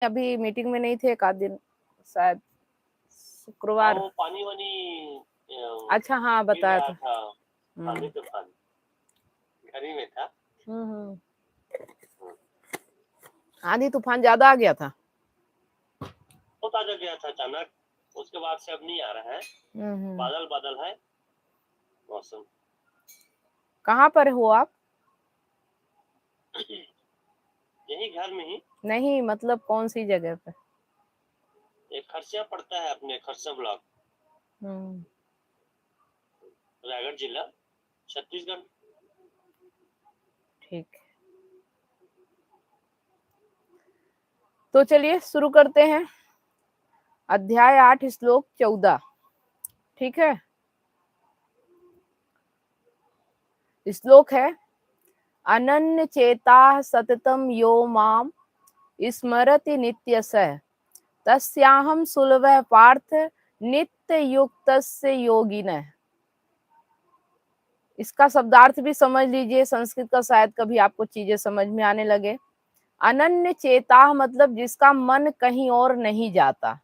अभी मीटिंग में नहीं थे एक आध दिन, शायद हाँ, शुक्रवार। वो पानी वानी अच्छा हाँ गिर बताया रहा था। था, आंधी हम्म तूफान घर ही में था। हम्म। हाँ, आंधी तूफान ज्यादा आ गया था। बहुत आ गया था अचानक, उसके बाद से अब नहीं आ रहा है। हम्म। बादल बादल है मौसम। कहाँ पर हो आप? यही घर में ही। नहीं मतलब कौन सी जगह पे? एक खरसिया पड़ता है, अपने खरसा ब्लॉक, हम्म। रायगढ़ जिला, छत्तीसगढ़। ठीक है, तो चलिए शुरू करते हैं। अध्याय 8 श्लोक 14। ठीक है, श्लोक है अनन्य चेता सततम यो माम स्मरति नित्यसः तस्याहम सुलभः पार्थ नित्य युक्तस्य योगिनः। इसका शब्दार्थ भी समझ लीजिए, संस्कृत का शायद कभी आपको चीजें समझ में आने लगे। अनन्य चेता मतलब जिसका मन कहीं और नहीं जाता,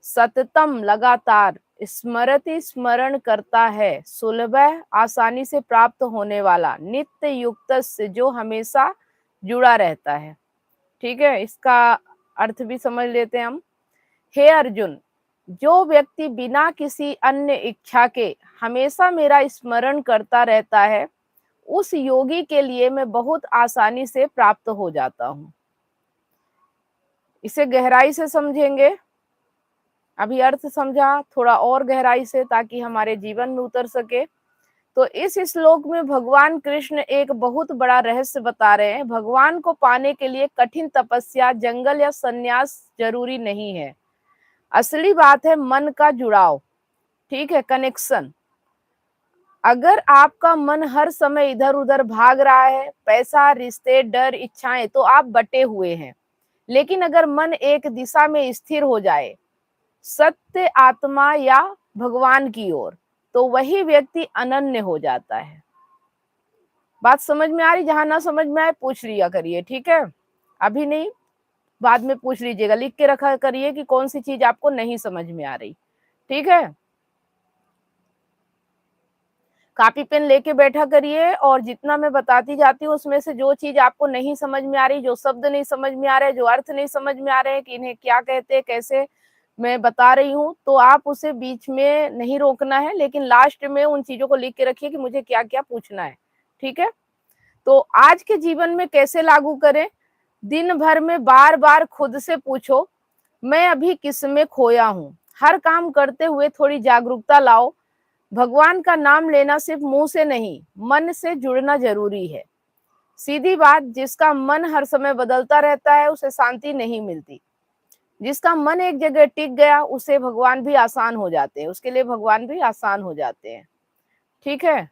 सततम लगातार, स्मरति स्मरण करता है, सुलभ आसानी से प्राप्त होने वाला, नित्य युक्त से जो हमेशा जुड़ा रहता है। ठीक है, इसका अर्थ भी समझ लेते हैं हम। हे अर्जुन, जो व्यक्ति बिना किसी अन्य इच्छा के हमेशा मेरा स्मरण करता रहता है, उस योगी के लिए मैं बहुत आसानी से प्राप्त हो जाता हूं। इसे गहराई से समझेंगे। अभी अर्थ समझा, थोड़ा और गहराई से ताकि हमारे जीवन में उतर सके। तो इस श्लोक में भगवान कृष्ण एक बहुत बड़ा रहस्य बता रहे हैं। भगवान को पाने के लिए कठिन तपस्या, जंगल या संन्यास जरूरी नहीं है। असली बात है मन का जुड़ाव। ठीक है, कनेक्शन। अगर आपका मन हर समय इधर उधर भाग रहा है, पैसा, रिश्ते, डर, इच्छाएं, तो आप बटे हुए हैं। लेकिन अगर मन एक दिशा में स्थिर हो जाए, सत्य, आत्मा या भगवान की ओर, तो वही व्यक्ति अनन्य हो जाता है। बात समझ में आ रही? जहां ना समझ में आए पूछ लिया करिए, ठीक है? अभी नहीं, बाद में पूछ लीजिएगा, लिख के रखा करिए कि कौन सी चीज आपको नहीं समझ में आ रही। ठीक है, कॉपी पेन लेके बैठा करिए, और जितना मैं बताती जाती हूँ उसमें से जो चीज आपको नहीं समझ में आ रही, जो शब्द नहीं समझ में आ रहे, जो अर्थ नहीं समझ में आ रहे हैं कि इन्हें क्या कहते हैं, कैसे मैं बता रही हूँ, तो आप उसे बीच में नहीं रोकना है, लेकिन लास्ट में उन चीजों को लिख के रखिए कि मुझे क्या क्या पूछना है। ठीक है, तो आज के जीवन में कैसे लागू करें? दिन भर में बार बार खुद से पूछो, मैं अभी किस में खोया हूँ। हर काम करते हुए थोड़ी जागरूकता लाओ। भगवान का नाम लेना सिर्फ मुंह से नहीं, मन से जुड़ना जरूरी है। सीधी बात, जिसका मन हर समय बदलता रहता है उसे शांति नहीं मिलती। जिसका मन एक जगह टिक गया उसे भगवान भी आसान हो जाते हैं, उसके लिए भगवान भी आसान हो जाते हैं। ठीक है,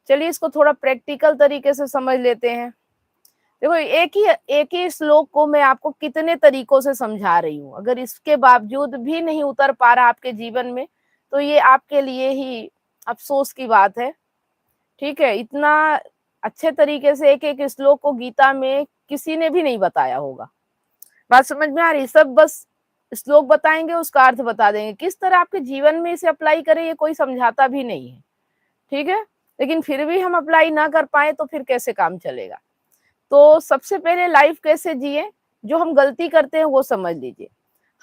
चलिए इसको थोड़ा प्रैक्टिकल तरीके से समझ लेते हैं। देखो, एक ही श्लोक को मैं आपको कितने तरीकों से समझा रही हूँ, अगर इसके बावजूद भी नहीं उतर पा रहा आपके जीवन में, तो ये आपके लिए ही अफसोस की बात है। ठीक है, इतना अच्छे तरीके से एक एक श्लोक को गीता में किसी ने भी नहीं बताया होगा। बात समझ में आ रही? सब बस श्लोक बताएंगे, उसका अर्थ बता देंगे, किस तरह आपके जीवन में इसे अप्लाई करें ये कोई समझाता भी नहीं है। ठीक है, लेकिन फिर भी हम अप्लाई ना कर पाए तो फिर कैसे काम चलेगा? तो सबसे पहले लाइफ कैसे जिए, जो हम गलती करते हैं वो समझ लीजिए।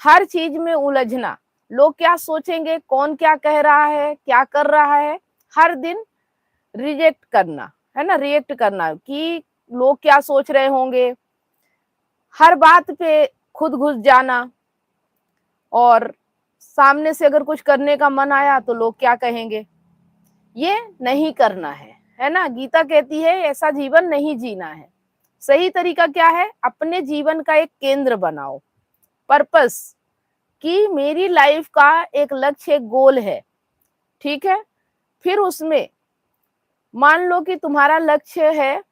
हर चीज में उलझना, लोग क्या सोचेंगे, कौन क्या कह रहा है, क्या कर रहा है, हर दिन रिजेक्ट करना, है ना, रिएक्ट करना कि लोग क्या सोच रहे होंगे, हर बात पे खुद घुस जाना, और सामने से अगर कुछ करने का मन आया तो लोग क्या कहेंगे, ये नहीं करना है ना। गीता कहती है ऐसा जीवन नहीं जीना है। सही तरीका क्या है? अपने जीवन का एक केंद्र बनाओ, पर्पस, कि मेरी लाइफ का एक लक्ष्य, एक गोल है। ठीक है, फिर उसमें मान लो कि तुम्हारा लक्ष्य है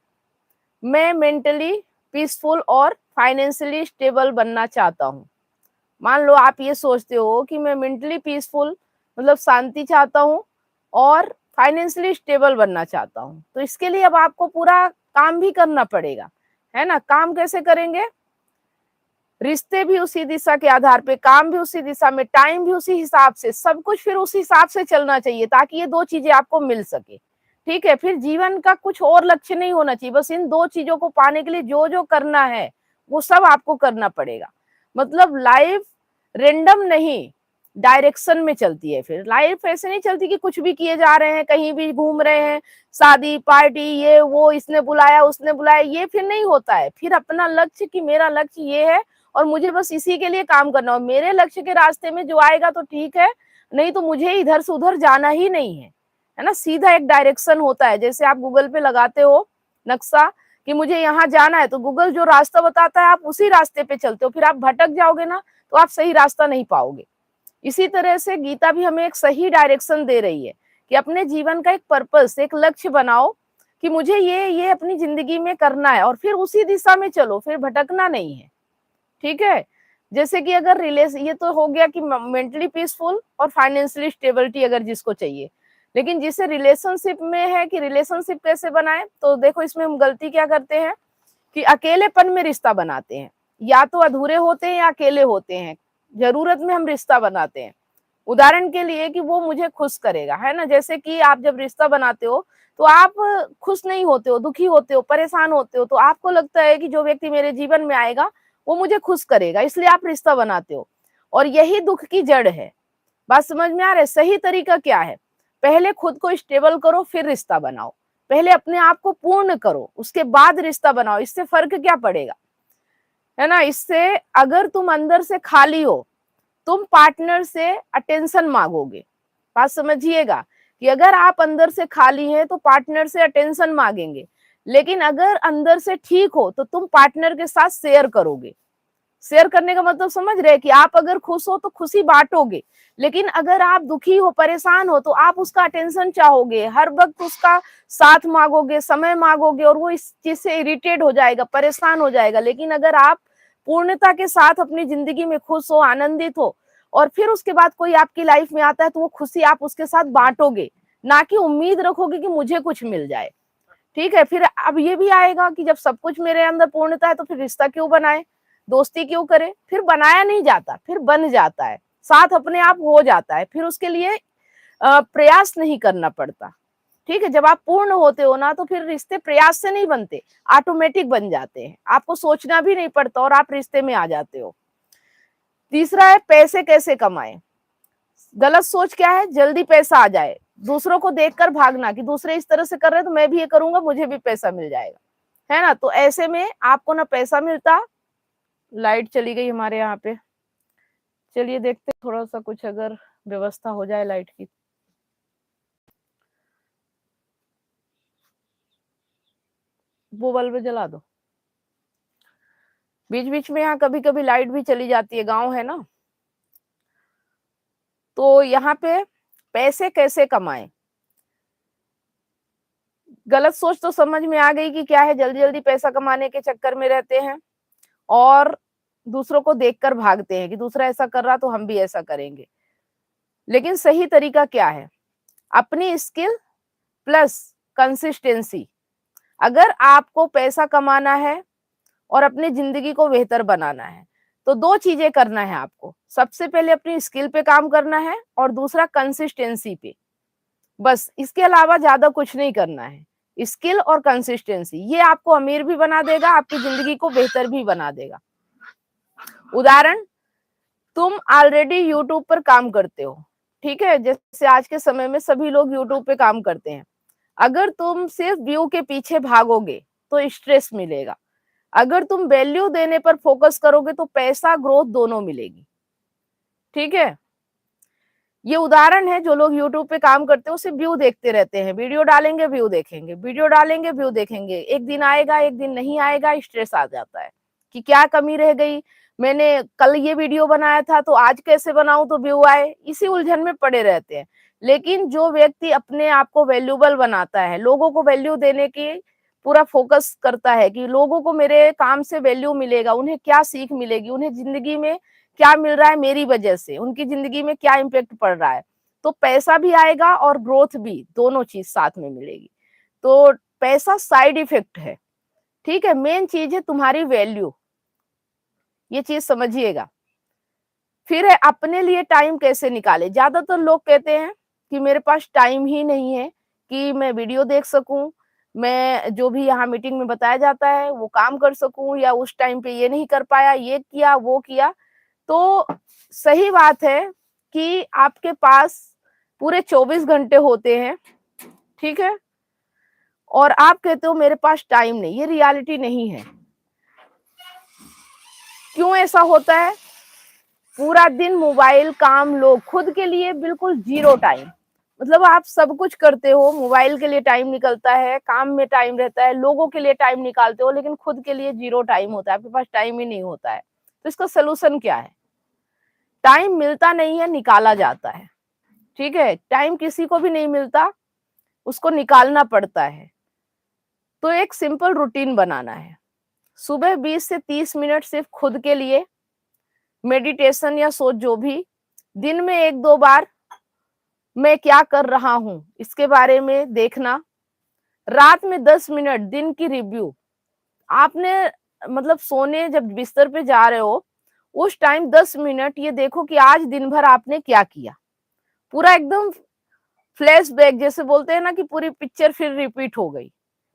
मैं मेंटली पीसफुल और फाइनेंशियली स्टेबल बनना चाहता हूँ। मान लो आप ये सोचते हो कि मैं मेंटली पीसफुल मतलब शांति चाहता हूँ और फाइनेंशियली स्टेबल बनना चाहता हूँ, तो इसके लिए अब आपको पूरा काम भी करना पड़ेगा, है ना। काम कैसे करेंगे? रिश्ते भी उसी दिशा के आधार पे, काम भी उसी दिशा में, टाइम भी उसी हिसाब से, सब कुछ फिर उस हिसाब से चलना चाहिए ताकि ये दो चीजें आपको मिल सके। ठीक है, फिर जीवन का कुछ और लक्ष्य नहीं होना चाहिए, बस इन दो चीजों को पाने के लिए जो जो करना है वो सब आपको करना पड़ेगा। मतलब लाइफ रेंडम नहीं, डायरेक्शन में चलती है। फिर लाइफ ऐसे नहीं चलती कि कुछ भी किए जा रहे हैं, कहीं भी घूम रहे हैं, शादी पार्टी ये वो, इसने बुलाया उसने बुलाया, ये फिर नहीं होता है। फिर अपना लक्ष्य कि मेरा लक्ष्य ये है और मुझे बस इसी के लिए काम करना, और मेरे लक्ष्य के रास्ते में जो आएगा तो ठीक है, नहीं तो मुझे इधर से उधर जाना ही नहीं है ना। सीधा एक डायरेक्शन होता है, जैसे आप गूगल पे लगाते हो नक्शा कि मुझे यहाँ जाना है, तो गूगल जो रास्ता बताता है आप उसी रास्ते पे चलते हो, फिर आप भटक जाओगे ना तो आप सही रास्ता नहीं पाओगे। इसी तरह से गीता भी हमें एक सही डायरेक्शन दे रही है कि अपने जीवन का एक पर्पस, एक लक्ष्य बनाओ कि मुझे ये अपनी जिंदगी में करना है, और फिर उसी दिशा में चलो, फिर भटकना नहीं है। ठीक है, जैसे कि अगर रिलेशन, ये तो हो गया कि मेंटली पीसफुल और फाइनेंशियली स्टेबिलिटी अगर जिसको चाहिए, लेकिन जिसे रिलेशनशिप में है कि रिलेशनशिप कैसे बनाए, तो देखो इसमें हम गलती क्या करते हैं कि अकेलेपन में रिश्ता बनाते हैं, या तो अधूरे होते हैं या अकेले होते हैं, जरूरत में हम रिश्ता बनाते हैं। उदाहरण के लिए कि वो मुझे खुश करेगा, है ना, जैसे कि आप जब रिश्ता बनाते हो तो आप खुश नहीं होते हो, दुखी होते हो, परेशान होते हो, तो आपको लगता है कि जो व्यक्ति मेरे जीवन में आएगा वो मुझे खुश करेगा, इसलिए आप रिश्ता बनाते हो, और यही दुख की जड़ है। बात समझ में आ रहा है? सही तरीका क्या है, पहले खुद को स्टेबल करो फिर रिश्ता बनाओ, पहले अपने आप को पूर्ण करो उसके बाद रिश्ता बनाओ। इससे फर्क क्या पड़ेगा, है ना। इससे अगर तुम अंदर से खाली हो, तुम पार्टनर से अटेंशन मांगोगे। बात समझिएगा कि अगर आप अंदर से खाली हैं तो पार्टनर से अटेंशन मांगेंगे, लेकिन अगर अंदर से ठीक हो तो तुम पार्टनर के साथ शेयर करोगे। शेयर करने का मतलब समझ रहे कि आप अगर खुश हो तो खुशी बांटोगे, लेकिन अगर आप दुखी हो, परेशान हो, तो आप उसका अटेंशन चाहोगे, हर वक्त उसका साथ मांगोगे, समय मांगोगे, और वो इस चीज से इरिटेट हो जाएगा, परेशान हो जाएगा। लेकिन अगर आप पूर्णता के साथ अपनी जिंदगी में खुश हो, आनंदित हो, और फिर उसके बाद कोई आपकी लाइफ में आता है तो वो खुशी आप उसके साथ बांटोगे, ना कि उम्मीद रखोगे कि मुझे कुछ मिल जाए। ठीक है, फिर अब ये भी आएगा कि जब सब कुछ मेरे अंदर पूर्णता है तो फिर रिश्ता क्यों बनाए, दोस्ती क्यों करे। फिर बनाया नहीं जाता, फिर बन जाता है, साथ अपने आप हो जाता है, फिर उसके लिए प्रयास नहीं करना पड़ता। ठीक है, जब आप पूर्ण होते हो ना तो फिर रिश्ते प्रयास से नहीं बनते, ऑटोमेटिक बन जाते हैं, आपको सोचना भी नहीं पड़ता और आप रिश्ते में आ जाते हो। तीसरा है पैसे कैसे कमाएं। गलत सोच क्या है, जल्दी पैसा आ जाए, दूसरों को देखकर भागना कि दूसरे इस तरह से कर रहे हैं तो मैं भी ये करूंगा, मुझे भी पैसा मिल जाएगा, है ना। तो ऐसे में आपको ना पैसा मिलता। लाइट चली गई हमारे यहाँ पे, चलिए देखते थोड़ा सा कुछ अगर व्यवस्था हो जाए लाइट की। वो बल्ब जला दो। बीच बीच में यहाँ कभी कभी लाइट भी चली जाती है, गांव है ना। तो यहाँ पे पैसे कैसे कमाएं, गलत सोच तो समझ में आ गई कि क्या है, जल्दी जल्दी पैसा कमाने के चक्कर में रहते हैं और दूसरों को देखकर भागते हैं कि दूसरा ऐसा कर रहा तो हम भी ऐसा करेंगे। लेकिन सही तरीका क्या है, अपनी स्किल प्लस कंसिस्टेंसी। अगर आपको पैसा कमाना है और अपनी जिंदगी को बेहतर बनाना है तो दो चीजें करना है आपको, सबसे पहले अपनी स्किल पे काम करना है और दूसरा कंसिस्टेंसी पे। बस इसके अलावा ज्यादा कुछ नहीं करना है। स्किल और कंसिस्टेंसी ये आपको अमीर भी बना देगा, आपकी जिंदगी को बेहतर भी बना देगा। उदाहरण, तुम ऑलरेडी यूट्यूब पर काम करते हो, ठीक है, जैसे आज के समय में सभी लोग यूट्यूब पे काम करते हैं। अगर तुम सिर्फ व्यू के पीछे भागोगे तो स्ट्रेस मिलेगा, अगर तुम वैल्यू देने पर फोकस करोगे तो पैसा ग्रोथ दोनों मिलेगी। ठीक है, ये उदाहरण है, जो लोग यूट्यूब पे काम करते हैं उसे व्यू देखते रहते हैं, वीडियो डालेंगे व्यू देखेंगे, वीडियो डालेंगे व्यू देखेंगे, एक दिन आएगा एक दिन नहीं आएगा, स्ट्रेस आ जाता है कि क्या कमी रह गई, मैंने कल ये वीडियो बनाया था तो आज कैसे बनाऊं तो व्यू आए, इसी उलझन में पड़े रहते हैं। लेकिन जो व्यक्ति अपने आप को वैल्यूबल बनाता है, लोगों को वैल्यू देने की पूरा फोकस करता है कि लोगों को मेरे काम से वैल्यू मिलेगा, उन्हें क्या सीख मिलेगी, उन्हें जिंदगी में क्या मिल रहा है मेरी वजह से, उनकी जिंदगी में क्या इम्पेक्ट पड़ रहा है, तो पैसा भी आएगा और ग्रोथ भी, दोनों चीज साथ में मिलेगी। तो पैसा साइड इफेक्ट है, ठीक है, मेन चीज है तुम्हारी वैल्यू। ये चीज समझिएगा। फिर है अपने लिए टाइम कैसे निकाले। ज्यादातर लोग कहते हैं कि मेरे पास टाइम ही नहीं है कि मैं वीडियो देख सकूं, मैं जो भी यहाँ मीटिंग में बताया जाता है वो काम कर सकूं, या उस टाइम पे ये नहीं कर पाया, ये किया वो किया। तो सही बात है कि आपके पास पूरे 24 घंटे होते हैं, ठीक है, और आप कहते हो मेरे पास टाइम नहीं। ये रियलिटी नहीं है। क्यों ऐसा होता है? पूरा दिन मोबाइल, काम, लोग, खुद के लिए बिल्कुल जीरो टाइम। मतलब आप सब कुछ करते हो, मोबाइल के लिए टाइम निकलता है, काम में टाइम रहता है, लोगों के लिए टाइम निकालते हो, लेकिन खुद के लिए जीरो टाइम होता है, आपके पास टाइम ही नहीं होता है। तो इसका सोल्यूशन क्या है? टाइम मिलता नहीं है, निकाला जाता है, ठीक है। टाइम किसी को भी नहीं मिलता, उसको निकालना पड़ता है। तो एक सिंपल रूटीन बनाना है। सुबह 20 से 30 मिनट सिर्फ खुद के लिए, मेडिटेशन या सोच जो भी, दिन में 1-2 बार मैं क्या कर रहा हूं इसके बारे में देखना। रात में 10 मिनट दिन की रिव्यू। आपने मतलब सोने जब बिस्तर पे जा रहे हो उस टाइम 10 मिनट ये देखो कि आज दिन भर आपने क्या किया। पूरा एकदम फ्लैशबैक जैसे बोलते हैं ना, कि पूरी पिक्चर फिर रिपीट हो गई।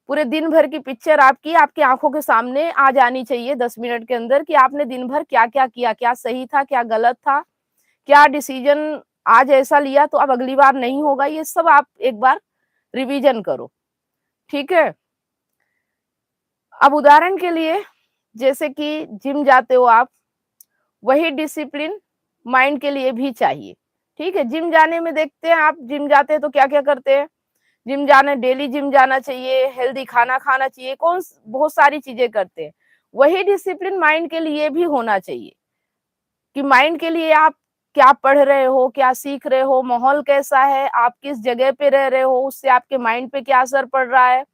पूरे दिन भर की पिक्चर आपकी आंखों के सामने आ जानी चाहिए 10 मिनट के अंदर, कि आपने दिन भर क्या क्या किया, क्या सही था, क्या गलत था, क्या डिसीजन आज ऐसा लिया तो अब अगली बार नहीं होगा। ये सब आप एक बार रिवीजन करो, ठीक है। अब उदाहरण के लिए, जैसे कि जिम जाते हो आप, वही डिसिप्लिन माइंड के लिए भी चाहिए, ठीक है। जिम जाने में देखते हैं आप, जिम जाते हैं तो क्या क्या करते हैं। जिम जाना, डेली जिम जाना चाहिए, हेल्दी खाना खाना चाहिए, बहुत सारी चीजें करते हैं। वही डिसिप्लिन माइंड के लिए भी होना चाहिए, कि माइंड के लिए आप क्या पढ़ रहे हो, क्या सीख रहे हो, माहौल कैसा है, आप किस जगह पे रह रहे हो, उससे आपके माइंड पे क्या असर पड़ रहा है।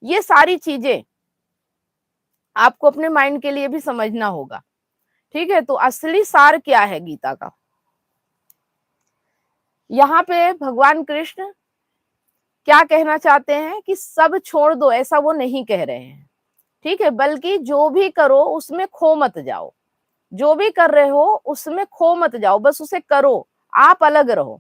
ये सारी चीजें आपको अपने माइंड के लिए भी समझना होगा, ठीक है। तो असली सार क्या है गीता का? यहाँ पे भगवान कृष्ण क्या कहना चाहते हैं कि सब छोड़ दो, ऐसा वो नहीं कह रहे हैं, ठीक है। बल्कि जो भी करो उसमें खो मत जाओ, जो भी कर रहे हो उसमें खो मत जाओ, बस उसे करो, आप अलग रहो।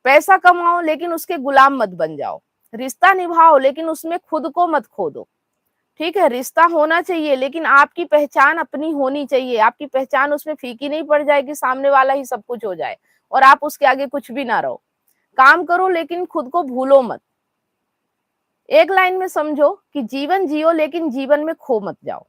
पैसा कमाओ लेकिन उसके गुलाम मत बन जाओ। रिश्ता निभाओ लेकिन उसमें खुद को मत खो दो, ठीक है। रिश्ता होना चाहिए लेकिन आपकी पहचान अपनी होनी चाहिए। आपकी पहचान उसमें फीकी नहीं पड़ जाए कि सामने वाला ही सब कुछ हो जाए और आप उसके आगे कुछ भी ना रहो। काम करो लेकिन खुद को भूलो मत। एक लाइन में समझो कि जीवन जियो लेकिन जीवन में खो मत जाओ।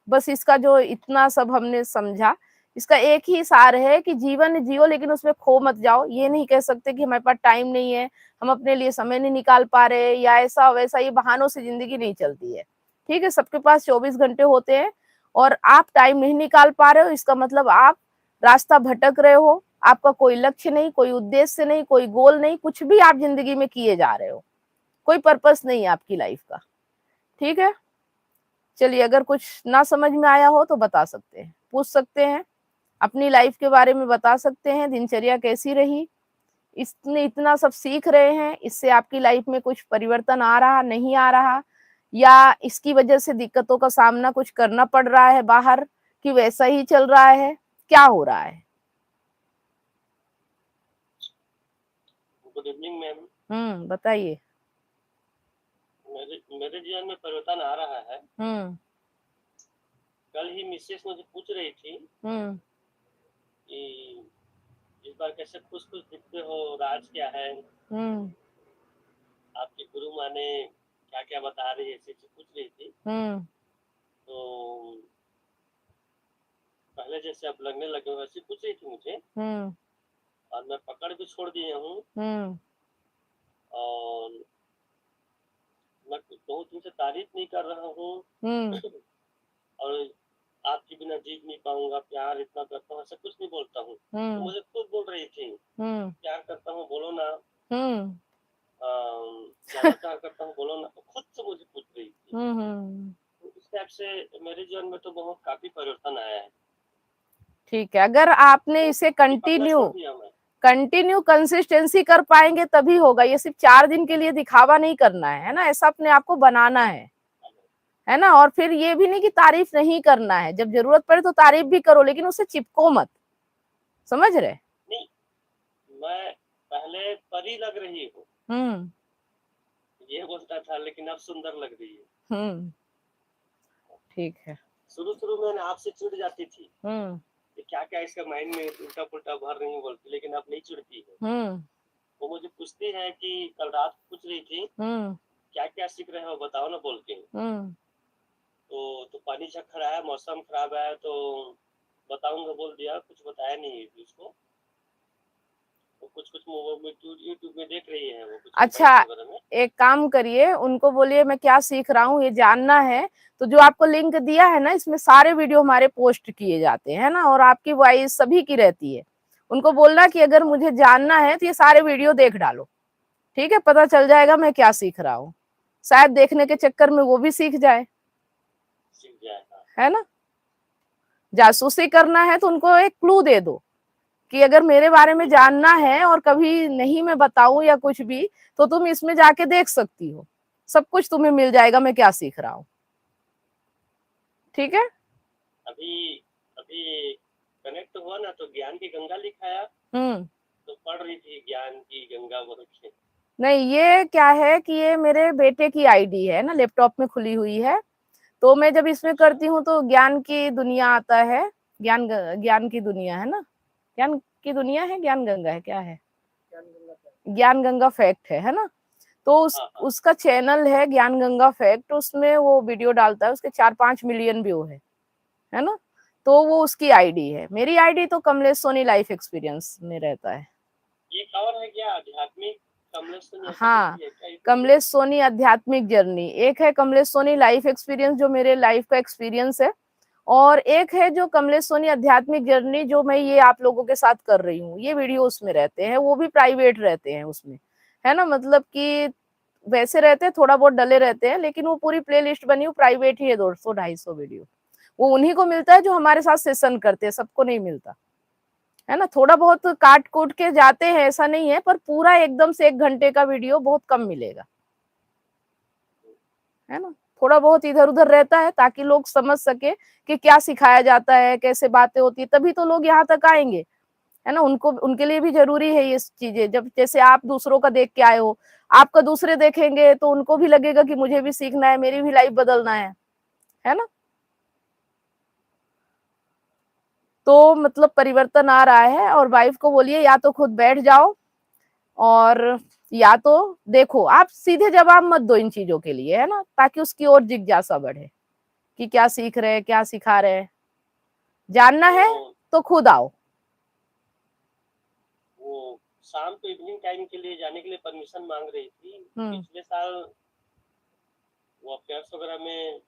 बस इसका जो इतना सब हमने समझा, इसका एक ही सार है कि जीवन जियो लेकिन उसमें खो मत जाओ। ये नहीं कह सकते कि हमारे पास टाइम नहीं है, हम अपने लिए समय नहीं निकाल पा रहे, या ऐसा वैसा। ये बहानों से जिंदगी नहीं चलती है, ठीक है। सबके पास 24 घंटे होते हैं और आप टाइम नहीं निकाल पा रहे हो, इसका मतलब आप रास्ता भटक रहे हो। आपका कोई लक्ष्य नहीं, कोई उद्देश्य नहीं, कोई गोल नहीं, कुछ भी आप जिंदगी में किए जा रहे हो, कोई पर्पस नहीं है आपकी लाइफ का, ठीक है। चलिए, अगर कुछ ना समझ में आया हो तो बता सकते हैं, पूछ सकते हैं, अपनी लाइफ के बारे में बता सकते हैं, दिनचर्या कैसी रही, इसने इतना सब सीख रहे हैं, इससे आपकी लाइफ में कुछ परिवर्तन आ रहा, नहीं आ रहा, या इसकी वजह से दिक्कतों का सामना कुछ करना पड़ रहा है बाहर, कि वैसा ही चल रहा है, क्या हो रहा है? Good evening ma'am. बताइए। मेरे जीवन में परिवर्तन आ रहा है। कल ही मिसेस मुझे पूछ रही थी कि इस बार कैसे खुश खुश दिखते हो, राज क्या है। आपकी गुरु माँ ने क्या क्या बता रही है, ऐसे पूछ रही थी। तो पहले जैसे अब लगने लगे हो वैसे पूछ रही थी मुझे, और मैं पकड़ भी छोड़ दिया हूँ। और मैं बहुत तुमसे तारीफ नहीं कर रहा हूँ और आपके बिना जी नहीं पाऊंगा, प्यार इतना करता हूँ, ऐसा कुछ नहीं बोलता हूँ। तो मुझे खुद बोल रही थी, प्यार करता हूँ बोलो ना, ज्यादा प्यार करता हूँ बोलो ना, तो खुद से मुझे पूछ रही थी। तो इस टाइप से मेरे जीवन में तो बहुत काफी परिवर्तन आया है। ठीक है, अगर आपने इसे कंटिन्यू कंसिस्टेंसी कर पाएंगे तभी होगा। ये सिर्फ 4 दिन के लिए दिखावा नहीं करना है ना, ऐसा अपने आप को बनाना है है ना। और फिर ये भी नहीं कि तारीफ नहीं करना है, जब जरूरत पड़े तो तारीफ भी करो, लेकिन उससे चिपको मत, समझ रहे। नहीं, मैं पहले परी लग रही हूँ, ये बोलता था, लेकिन अब सुंदर लग रही है। ठीक है। शुरू में आपसे चिढ़ जाती थी कि क्या क्या इसका माइंड में उल्टा पुल्टा भर रही हूँ बोलती, लेकिन अब नहीं चिढ़ती है। वो मुझे पूछती है कि कल रात पूछ रही थी क्या क्या सीख रहे हो बताओ ना बोल के। तो पानी खराब है, मौसम खराब है, तो बताऊंगा बोल दिया, कुछ बताया नहीं उसको। वो कुछ यूट्यूब में देख रही है वो कुछ। अच्छा, एक काम करिए, उनको बोलिए मैं क्या सीख रहा हूँ ये जानना है, तो जो आपको लिंक दिया है ना, इसमें सारे वीडियो हमारे पोस्ट किए जाते हैं ना, और आपकी वॉइस सभी की रहती है। उनको बोलना कि अगर मुझे जानना है तो ये सारे वीडियो देख डालो, ठीक है, पता चल जाएगा मैं क्या सीख रहा हूँ। शायद देखने के चक्कर में वो भी सीख जाए, है ना। जासूसी करना है तो उनको एक क्लू दे दो कि अगर मेरे बारे में जानना है और कभी नहीं मैं बताऊं या कुछ भी, तो तुम इसमें जाके देख सकती हो, सब कुछ तुम्हें मिल जाएगा मैं क्या सीख रहा हूँ। ठीक है। अभी अभी कनेक्ट हुआ ना, तो ज्ञान की गंगा लिखाया, तो पढ़ रही थी ज्ञान की गंगा बोल के। नहीं, ये क्या है कि ये मेरे बेटे की आईडी है ना, लैपटॉप में खुली हुई है, तो मैं जब इसमें करती हूँ तो ज्ञान की दुनिया आता है, ज्ञान की दुनिया है ना, ज्ञान की दुनिया है, ज्ञान गंगा है, क्या है, ज्ञान गंगा फैक्ट है ना। तो उसका चैनल है ज्ञान गंगा फैक्ट, उसमें वो वीडियो डालता है, उसके 4-5 मिलियन व्यू है ना। तो वो उसकी आईडी है, मेरी आईडी तो कमलेश सोनी लाइफ एक्सपीरियंस में रहता है। ये कवर है क्या, आध्यात्मिक कमलेश सोनी? हाँ, कमलेश सोनी आध्यात्मिक जर्नी एक है, कमलेश सोनी लाइफ एक्सपीरियंस जो मेरे लाइफ का एक्सपीरियंस है, और एक है जो कमलेश सोनी आध्यात्मिक जर्नी जो मैं ये आप लोगों के साथ कर रही हूँ। ये वीडियो उसमें रहते हैं, वो भी प्राइवेट रहते हैं उसमें, है ना, मतलब कि वैसे रहते हैं, थोड़ा बहुत डले रहते हैं, लेकिन वो पूरी प्ले लिस्ट बनी हुई प्राइवेट ही है, 200-250 वीडियो। वो उन्हीं को मिलता है जो हमारे साथ सेशन करते हैं, सबको नहीं मिलता, है ना। थोड़ा बहुत काट कूट के जाते हैं, ऐसा नहीं है, पर पूरा एकदम से 1 घंटे का वीडियो बहुत कम मिलेगा, है ना। थोड़ा बहुत इधर उधर रहता है ताकि लोग समझ सके कि क्या सिखाया जाता है, कैसे बातें होती है, तभी तो लोग यहाँ तक आएंगे, है ना। उनको, उनके लिए भी जरूरी है ये चीजें। जब जैसे आप दूसरों का देख के आए हो, आपका दूसरे देखेंगे तो उनको भी लगेगा कि मुझे भी सीखना है, मेरी भी लाइफ बदलना है ना। तो मतलब परिवर्तन आ रहा है, और वाइफ को बोलिए या तो खुद बैठ जाओ, और या तो देखो, आप सीधे जवाब मत दो इन चीजों के लिए, है ना, ताकि उसकी और जिज्ञासा बढ़े कि क्या सीख रहे हैं, क्या सिखा रहे हैं। जानना है तो खुद आओ। वो शाम को इवनिंग टाइम के लिए जाने के लिए परमिशन मांग रही थी। पिछले साल वो अफेयर्स वगैरह में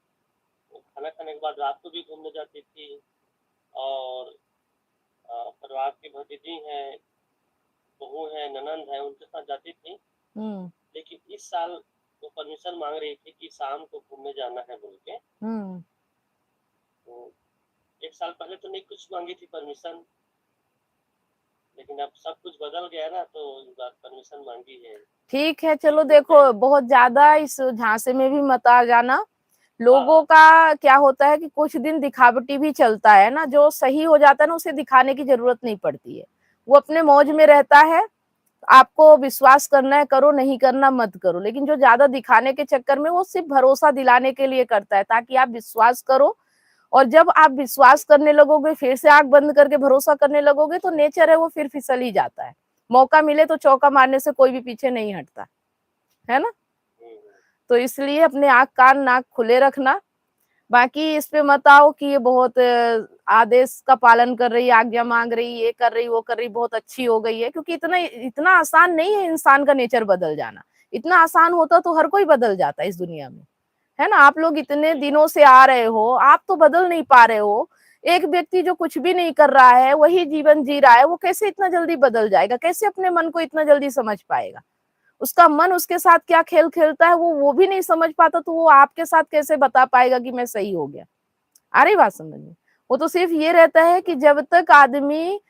खाना खाने के बाद रात को भी घूमने जाती थी, और परिवार की भतीजी है, बहू है, ननंद है, उनके साथ जाती थी। लेकिन इस साल वो परमिशन मांग रही थी कि शाम को घूमने जाना है बोल के। तो 1 साल पहले तो नहीं कुछ मांगी थी परमिशन, लेकिन अब सब कुछ बदल गया ना, तो इस बार परमिशन मांगी है। ठीक है, चलो देखो, बहुत ज्यादा इस झांसे में भी मत आ जाना। लोगों का क्या होता है कि कुछ दिन दिखावटी भी चलता है ना, जो सही हो जाता है ना उसे दिखाने की जरूरत नहीं पड़ती है, वो अपने मौज में रहता है। आपको विश्वास करना है करो, नहीं करना मत करो, लेकिन जो ज्यादा दिखाने के चक्कर में, वो सिर्फ भरोसा दिलाने के लिए करता है ताकि आप विश्वास करो। और जब आप विश्वास करने लगोगे, फिर से आंख बंद करके भरोसा करने लगोगे, तो नेचर है वो फिर फिसल ही जाता है। मौका मिले तो चौका मारने से कोई भी पीछे नहीं हटता, है ना। तो इसलिए अपने आंख कान नाक खुले रखना। बाकी इस पे मत आओ कि ये बहुत आदेश का पालन कर रही है, आज्ञा मांग रही, ये कर रही, वो कर रही, बहुत अच्छी हो गई है, क्योंकि इतना इतना आसान नहीं है इंसान का नेचर बदल जाना। इतना आसान होता तो हर कोई बदल जाता इस दुनिया में, है ना। आप लोग इतने दिनों से आ रहे हो, आप तो बदल नहीं पा रहे हो। एक व्यक्ति जो कुछ भी नहीं कर रहा है, वही जीवन जी रहा है, वो कैसे इतना जल्दी बदल जाएगा, कैसे अपने मन को इतना जल्दी समझ पाएगा। उसका मन उसके साथ क्या खेल खेलता है वो भी नहीं समझ पाता, तो वो आपके साथ कैसे बता पाएगा कि मैं सही हो गया। आ रही बात समझ में। वो तो सिर्फ ये रहता है कि जब तक आदमी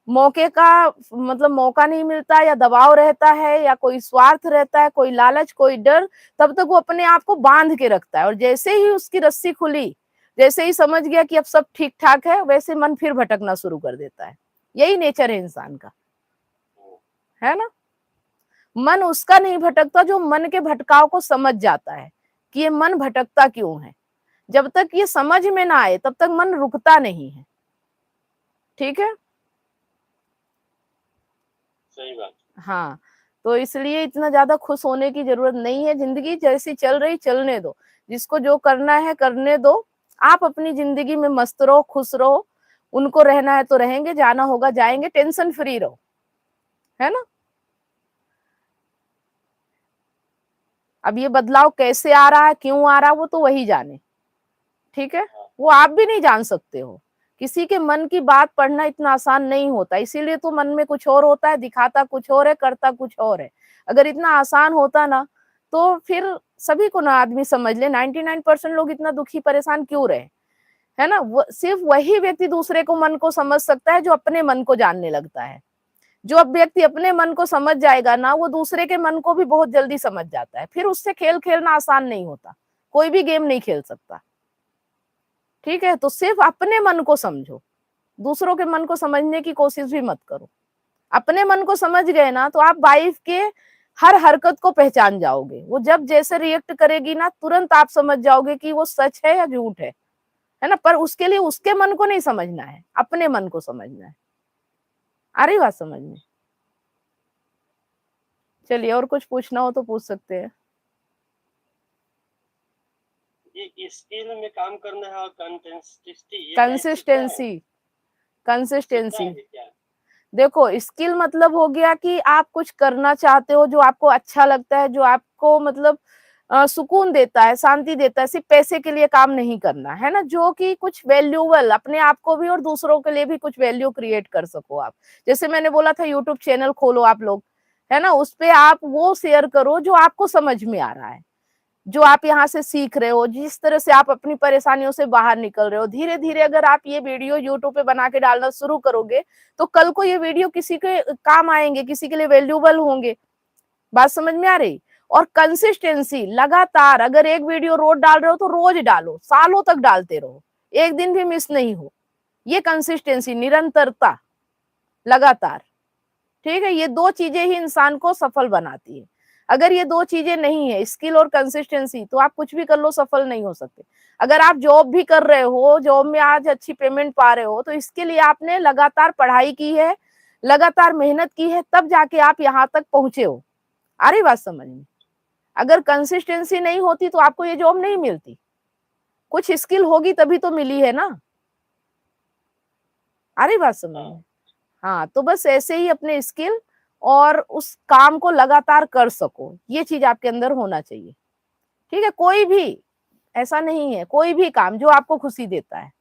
मौके का मतलब मौका नहीं मिलता, या दबाव रहता है, या कोई स्वार्थ रहता है, कोई लालच, कोई डर, तब तक वो अपने आप को बांध के रखता है। और जैसे ही उसकी रस्सी खुली, जैसे ही समझ गया कि अब सब ठीक ठाक है, वैसे मन फिर भटकना शुरू कर देता है। यही नेचर है इंसान का, है ना। मन उसका नहीं भटकता जो मन के भटकाव को समझ जाता है कि ये मन भटकता क्यों है। जब तक ये समझ में ना आए तब तक मन रुकता नहीं है। ठीक है, सही बात। हाँ, तो इसलिए इतना ज्यादा खुश होने की जरूरत नहीं है। जिंदगी जैसी चल रही चलने दो, जिसको जो करना है करने दो। आप अपनी जिंदगी में मस्त रहो, खुश रहो। उनको रहना है तो रहेंगे, जाना होगा जाएंगे, टेंशन फ्री रहो, है ना। अब ये बदलाव कैसे आ रहा है, क्यों आ रहा है, वो तो वही जाने। ठीक है, वो आप भी नहीं जान सकते हो। किसी के मन की बात पढ़ना इतना आसान नहीं होता, इसीलिए तो मन में कुछ और होता है, दिखाता कुछ और है, करता कुछ और है। अगर इतना आसान होता ना, तो फिर सभी को ना आदमी समझ ले, 99% लोग इतना दुखी परेशान क्यों रहे, है ना। सिर्फ वही व्यक्ति दूसरे को मन को समझ सकता है जो अपने मन को जानने लगता है। जो अब व्यक्ति अपने मन को समझ जाएगा ना, वो दूसरे के मन को भी बहुत जल्दी समझ जाता है। फिर उससे खेल खेलना आसान नहीं होता, कोई भी गेम नहीं खेल सकता। ठीक है, तो सिर्फ अपने मन को समझो, दूसरों के मन को समझने की कोशिश भी मत करो। अपने मन को समझ गए ना, तो आप वाइफ के हर हरकत को पहचान जाओगे। वो जब जैसे रिएक्ट करेगी ना, तुरंत आप समझ जाओगे कि वो सच है या झूठ है ना। पर उसके लिए उसके मन को नहीं समझना है, अपने मन को समझना है। आ रही बात समझ में? चलिए, और कुछ पूछना हो तो पूछ सकते हैं। ये स्किल में काम करना है और कंसिस्टेंसी, कंसिस्टेंसी। क्या? देखो, स्किल मतलब हो गया कि आप कुछ करना चाहते हो जो आपको अच्छा लगता है, जो आपको मतलब सुकून देता है, शांति देता है। सिर्फ पैसे के लिए काम नहीं करना, है ना। जो कि कुछ वैल्यूएबल अपने आप को भी और दूसरों के लिए भी कुछ वैल्यू क्रिएट कर सको आप। जैसे मैंने बोला था, यूट्यूब चैनल खोलो आप लोग, है ना। उस पे आप वो शेयर करो जो आपको समझ में आ रहा है, जो आप यहाँ से सीख रहे हो, जिस तरह से आप अपनी परेशानियों से बाहर निकल रहे हो। धीरे धीरे अगर आप ये वीडियो यूट्यूब पे बना के डालना शुरू करोगे, तो कल को ये वीडियो किसी के काम आएंगे, किसी के लिए वैल्यूएबल होंगे। बात समझ में आ रही? और कंसिस्टेंसी, लगातार अगर एक वीडियो रोज डाल रहे हो तो रोज डालो, सालों तक डालते रहो, एक दिन भी मिस नहीं हो। ये कंसिस्टेंसी, निरंतरता, लगातार। ठीक है, ये दो चीजें ही इंसान को सफल बनाती है। अगर ये दो चीजें नहीं है, स्किल और कंसिस्टेंसी, तो आप कुछ भी कर लो, सफल नहीं हो सकते। अगर आप जॉब भी कर रहे हो, जॉब में आज अच्छी पेमेंट पा रहे हो, तो इसके लिए आपने लगातार पढ़ाई की है, लगातार मेहनत की है, तब जाके आप यहाँ तक पहुंचे हो। आ रही बात समझ में? अगर कंसिस्टेंसी नहीं होती तो आपको ये जॉब नहीं मिलती। कुछ स्किल होगी तभी तो मिली है ना। आ रही बात समझ में? हाँ, तो बस ऐसे ही अपने स्किल और उस काम को लगातार कर सको, ये चीज आपके अंदर होना चाहिए। ठीक है, कोई भी ऐसा नहीं है, कोई भी काम जो आपको खुशी देता है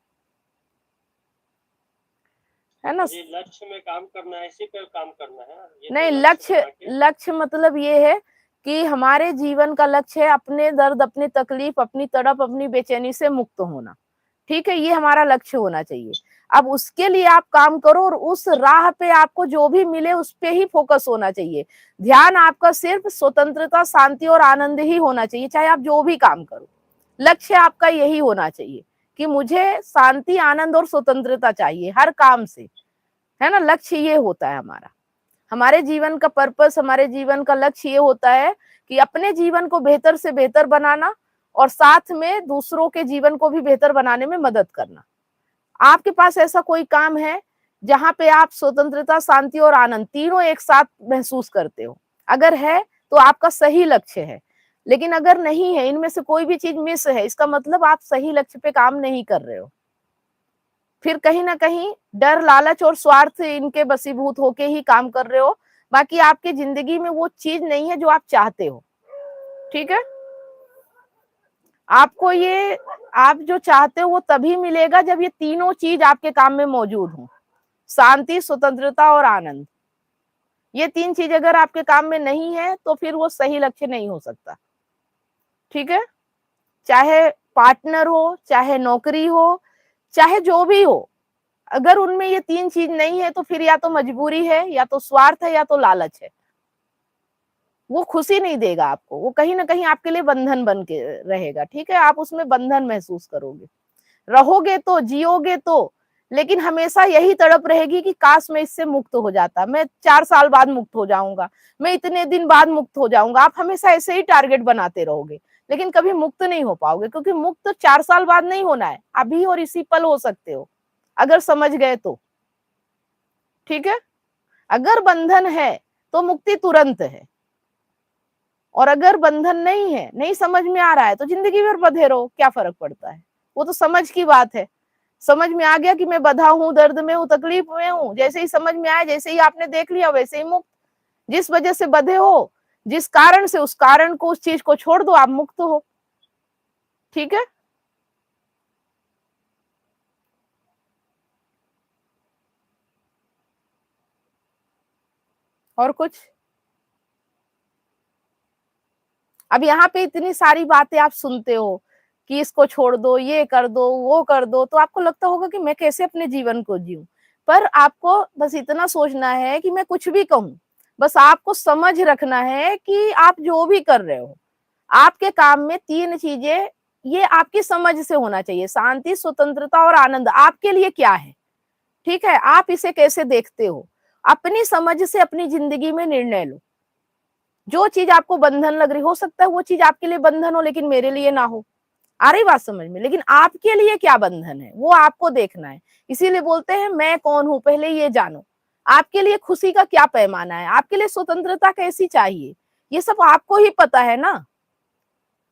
ना। लक्ष्य में काम करना है, इसी पर काम करना है। नहीं, लक्ष्य मतलब ये है कि हमारे जीवन का लक्ष्य है अपने दर्द, अपनी तकलीफ, अपनी तड़प, अपनी बेचैनी से मुक्त होना। ठीक है, ये हमारा लक्ष्य होना चाहिए। अब उसके लिए आप काम करो, और उस राह पे आपको जो भी मिले उस पे ही फोकस होना चाहिए। ध्यान आपका सिर्फ स्वतंत्रता, शांति और आनंद ही होना चाहिए, चाहे आप जो भी काम करो। लक्ष्य आपका यही होना चाहिए कि मुझे शांति, आनंद और स्वतंत्रता चाहिए हर काम से, है ना। लक्ष्य ये होता है हमारा, हमारे जीवन का पर्पस, हमारे जीवन का लक्ष्य ये होता है कि अपने जीवन को बेहतर से बेहतर बनाना, और साथ में दूसरों के जीवन को भी बेहतर बनाने में मदद करना। आपके पास ऐसा कोई काम है जहां पे आप स्वतंत्रता, शांति और आनंद तीनों एक साथ महसूस करते हो? अगर है तो आपका सही लक्ष्य है। लेकिन अगर नहीं है, इनमें से कोई भी चीज मिस है, इसका मतलब आप सही लक्ष्य पे काम नहीं कर रहे हो। फिर कहीं ना कहीं डर, लालच और स्वार्थ इनके बसीभूत होके ही काम कर रहे हो। बाकी आपकी जिंदगी में वो चीज नहीं है जो आप चाहते हो। ठीक है, आपको ये, आप जो चाहते हो वो तभी मिलेगा जब ये तीनों चीज आपके काम में मौजूद हो। शांति, स्वतंत्रता और आनंद, ये तीन चीज अगर आपके काम में नहीं है तो फिर वो सही लक्ष्य नहीं हो सकता। ठीक है, चाहे पार्टनर हो, चाहे नौकरी हो, चाहे जो भी हो, अगर उनमें ये 3 चीज नहीं है तो फिर या तो मजबूरी है, या तो स्वार्थ है, या तो लालच है। वो खुशी नहीं देगा आपको, वो कहीं ना कहीं आपके लिए बंधन बन के रहेगा। ठीक है, आप उसमें बंधन महसूस करोगे, रहोगे तो, जियोगे तो, लेकिन हमेशा यही तड़प रहेगी कि काश मैं इससे मुक्त हो जाता, मैं 4 साल बाद मुक्त हो जाऊंगा, मैं इतने दिन बाद मुक्त हो जाऊंगा। आप हमेशा ऐसे ही टारगेट बनाते रहोगे, लेकिन कभी मुक्त नहीं हो पाओगे, क्योंकि मुक्त 4 साल बाद नहीं होना है, अभी और इसी पल हो सकते हो, अगर समझ गए तो। ठीक है, अगर बंधन है तो मुक्ति तुरंत है, और अगर बंधन नहीं है, नहीं समझ में आ रहा है, तो जिंदगी भर बंधे रहो, क्या फर्क पड़ता है। वो तो समझ की बात है। समझ में आ गया कि मैं बंधा हूं, दर्द में हूं, तकलीफ में हूं, जैसे ही समझ में आया, जैसे ही आपने देख लिया, वैसे ही मुक्त। जिस वजह से बंधे हो, जिस कारण से, उस कारण को, उस चीज को छोड़ दो, आप मुक्त हो। ठीक है, और कुछ? अब यहाँ पे इतनी सारी बातें आप सुनते हो कि इसको छोड़ दो, ये कर दो, वो कर दो, तो आपको लगता होगा कि मैं कैसे अपने जीवन को जीऊं। पर आपको बस इतना सोचना है कि मैं कुछ भी कहूं, बस आपको समझ रखना है कि आप जो भी कर रहे हो, आपके काम में 3 चीजें, ये आपकी समझ से होना चाहिए। शांति, स्वतंत्रता और आनंद आपके लिए क्या है। ठीक है, आप इसे कैसे देखते हो, अपनी समझ से अपनी जिंदगी में निर्णय लो। जो चीज आपको बंधन लग रही, हो सकता है वो चीज आपके लिए बंधन हो, लेकिन मेरे लिए ना हो। आ रही बात समझ में? लेकिन आपके लिए क्या बंधन है, वो आपको देखना है। इसीलिए बोलते हैं मैं कौन हूं, पहले ये जानो। आपके लिए खुशी का क्या पैमाना है, आपके लिए स्वतंत्रता कैसी चाहिए, ये सब आपको ही पता है ना।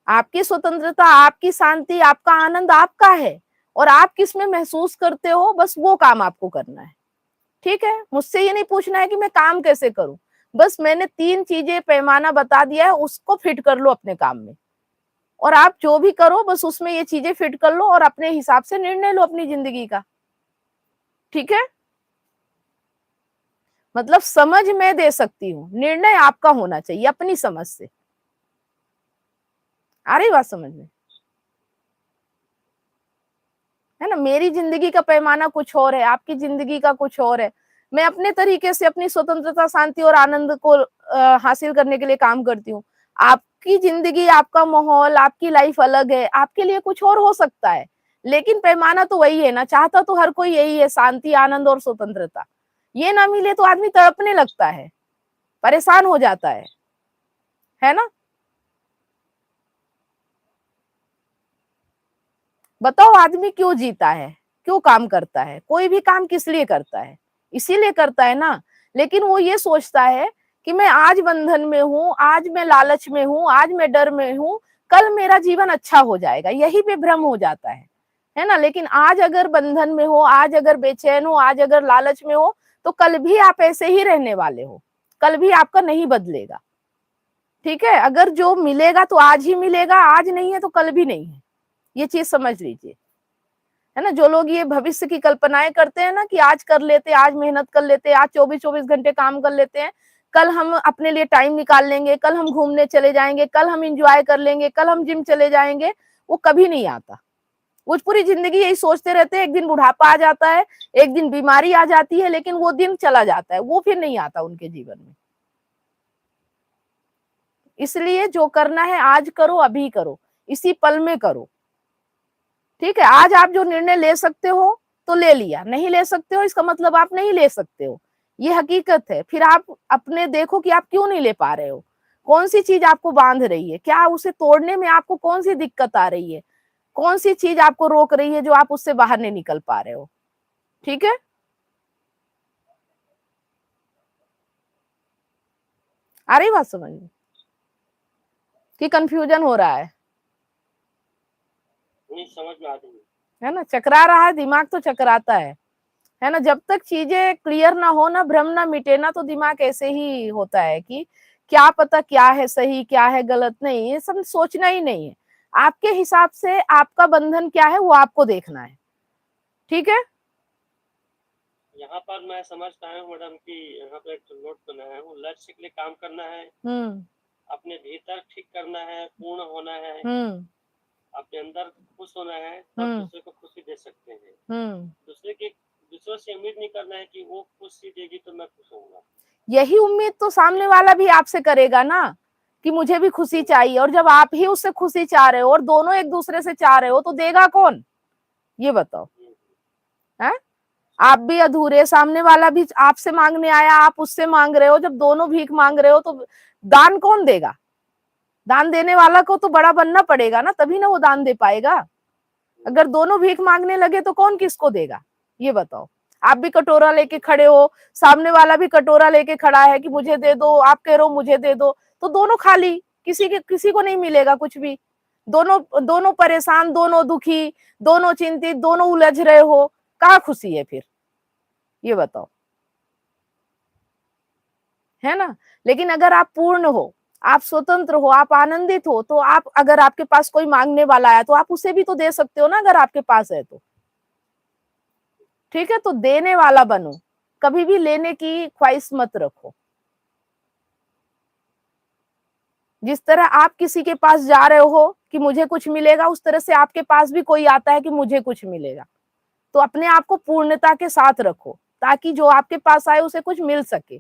आपकी स्वतंत्रता, आपकी शांति, आपका आनंद आपका है, और आप किस में महसूस करते हो, बस वो काम आपको करना है। ठीक है, मुझसे ये नहीं पूछना है कि मैं काम कैसे करूं, बस मैंने 3 चीजें पैमाना बता दिया है, उसको फिट कर लो अपने काम में, और आप जो भी करो बस उसमें ये चीजें फिट कर लो, और अपने हिसाब से निर्णय लो अपनी जिंदगी का। ठीक है, मतलब समझ मैं दे सकती हूँ, निर्णय आपका होना चाहिए अपनी समझ से। आ रही बात समझ में? है ना, मेरी जिंदगी का पैमाना कुछ और है, आपकी जिंदगी का कुछ और है। मैं अपने तरीके से अपनी स्वतंत्रता, शांति और आनंद को हासिल करने के लिए काम करती हूँ। आपकी जिंदगी, आपका माहौल, आपकी लाइफ अलग है, आपके लिए कुछ और हो सकता है, लेकिन पैमाना तो वही है ना। चाहता तो हर कोई यही है, शांति, आनंद और स्वतंत्रता। ये ना मिले तो आदमी तड़पने लगता है, परेशान हो जाता है ना। बताओ, आदमी क्यों जीता है, क्यों काम करता है, कोई भी काम किस लिए करता है, इसीलिए करता है ना। लेकिन वो ये सोचता है कि मैं आज बंधन में हूं, आज मैं लालच में हूं, आज मैं डर में हूं, कल मेरा जीवन अच्छा हो जाएगा, यही पे भ्रम हो जाता है ना। लेकिन आज अगर बंधन में हो, आज अगर बेचैन हो, आज अगर लालच में हो, तो कल भी आप ऐसे ही रहने वाले हो, कल भी आपका नहीं बदलेगा। ठीक है, अगर जो मिलेगा तो आज ही मिलेगा, आज नहीं है तो कल भी नहीं है, ये चीज समझ लीजिए। है ना, जो लोग ये भविष्य की कल्पनाएं करते हैं ना कि आज कर लेते, आज मेहनत कर लेते, आज 24-24 घंटे काम कर लेते हैं, कल हम अपने लिए टाइम निकाल लेंगे, कल हम घूमने चले जाएंगे, कल हम इंजॉय कर लेंगे, कल हम जिम चले जाएंगे, वो कभी नहीं आता। वो पूरी जिंदगी यही सोचते रहते हैं, एक दिन बुढ़ापा आ जाता है, एक दिन बीमारी आ जाती है, लेकिन वो दिन चला जाता है, वो फिर नहीं आता उनके जीवन में। इसलिए जो करना है आज करो, अभी करो, इसी पल में करो। ठीक है, आज आप जो निर्णय ले सकते हो तो ले लिया, नहीं ले सकते हो इसका मतलब आप नहीं ले सकते हो, ये हकीकत है। फिर आप अपने देखो कि आप क्यों नहीं ले पा रहे हो, कौन सी चीज आपको बांध रही है, क्या उसे तोड़ने में आपको कौन सी दिक्कत आ रही है, कौन सी चीज आपको रोक रही है जो आप उससे बाहर नहीं निकल पा रहे हो। ठीक है, आ रही बात समझ में कि कंफ्यूजन हो रहा है? नहीं, समझ में आ रही है ना, चकरा रहा है दिमाग, तो चकराता है ना। जब तक चीजें क्लियर ना हो ना, भ्रम ना मिटे ना, तो दिमाग ऐसे ही होता है कि क्या पता क्या है सही, क्या है गलत। नहीं, ये सब सोचना ही नहीं है। आपके हिसाब से आपका बंधन क्या है, वो आपको देखना है। ठीक है, यहाँ पर मैं समझ पाया हूँ मैडम कि यहाँ पर एक नोट बनाया हूँ, लक्ष्य के लिए काम करना है, अपने भीतर ठीक करना है, पूर्ण होना है, अपने अंदर खुश होना है, तब दूसरे को खुशी दे सकते हैं। दूसरे की दूसरों से उम्मीद नहीं करना है कि वो खुशी देगी तो मैं खुश होऊंगा। यही उम्मीद तो सामने वाला भी आपसे करेगा ना कि मुझे भी खुशी चाहिए, और जब आप ही उससे खुशी चाह रहे हो और दोनों एक दूसरे से चाह रहे हो तो देगा कौन, ये बताओ। है, आप भी अधूरे, सामने वाला भी आपसे मांगने आया, आप उससे मांग रहे हो, जब दोनों भीख मांग रहे हो तो दान कौन देगा? दान देने वाला को तो बड़ा बनना पड़ेगा ना, तभी ना वो दान दे पाएगा। अगर दोनों भीख मांगने लगे तो कौन किसको देगा, ये बताओ। आप भी कटोरा लेके खड़े हो, सामने वाला भी कटोरा लेके खड़ा है कि मुझे दे दो, आप कह रहे हो मुझे दे दो, तो दोनों खाली, किसी को नहीं मिलेगा कुछ भी। दोनों दोनों परेशान, दोनों दुखी, दोनों चिंतित, दोनों उलझ रहे हो, कहाँ खुशी है फिर, ये बताओ, है ना। लेकिन अगर आप पूर्ण हो, आप स्वतंत्र हो, आप आनंदित हो, तो आप, अगर आपके पास कोई मांगने वाला है तो आप उसे भी तो दे सकते हो ना, अगर आपके पास है तो। ठीक है, तो देने वाला बनो, कभी भी लेने की ख्वाहिश मत रखो। जिस तरह आप किसी के पास जा रहे हो कि मुझे कुछ मिलेगा, उस तरह से आपके पास भी कोई आता है कि मुझे कुछ मिलेगा। तो अपने आप को पूर्णता के साथ रखो, ताकि जो आपके पास आए उसे कुछ मिल सके।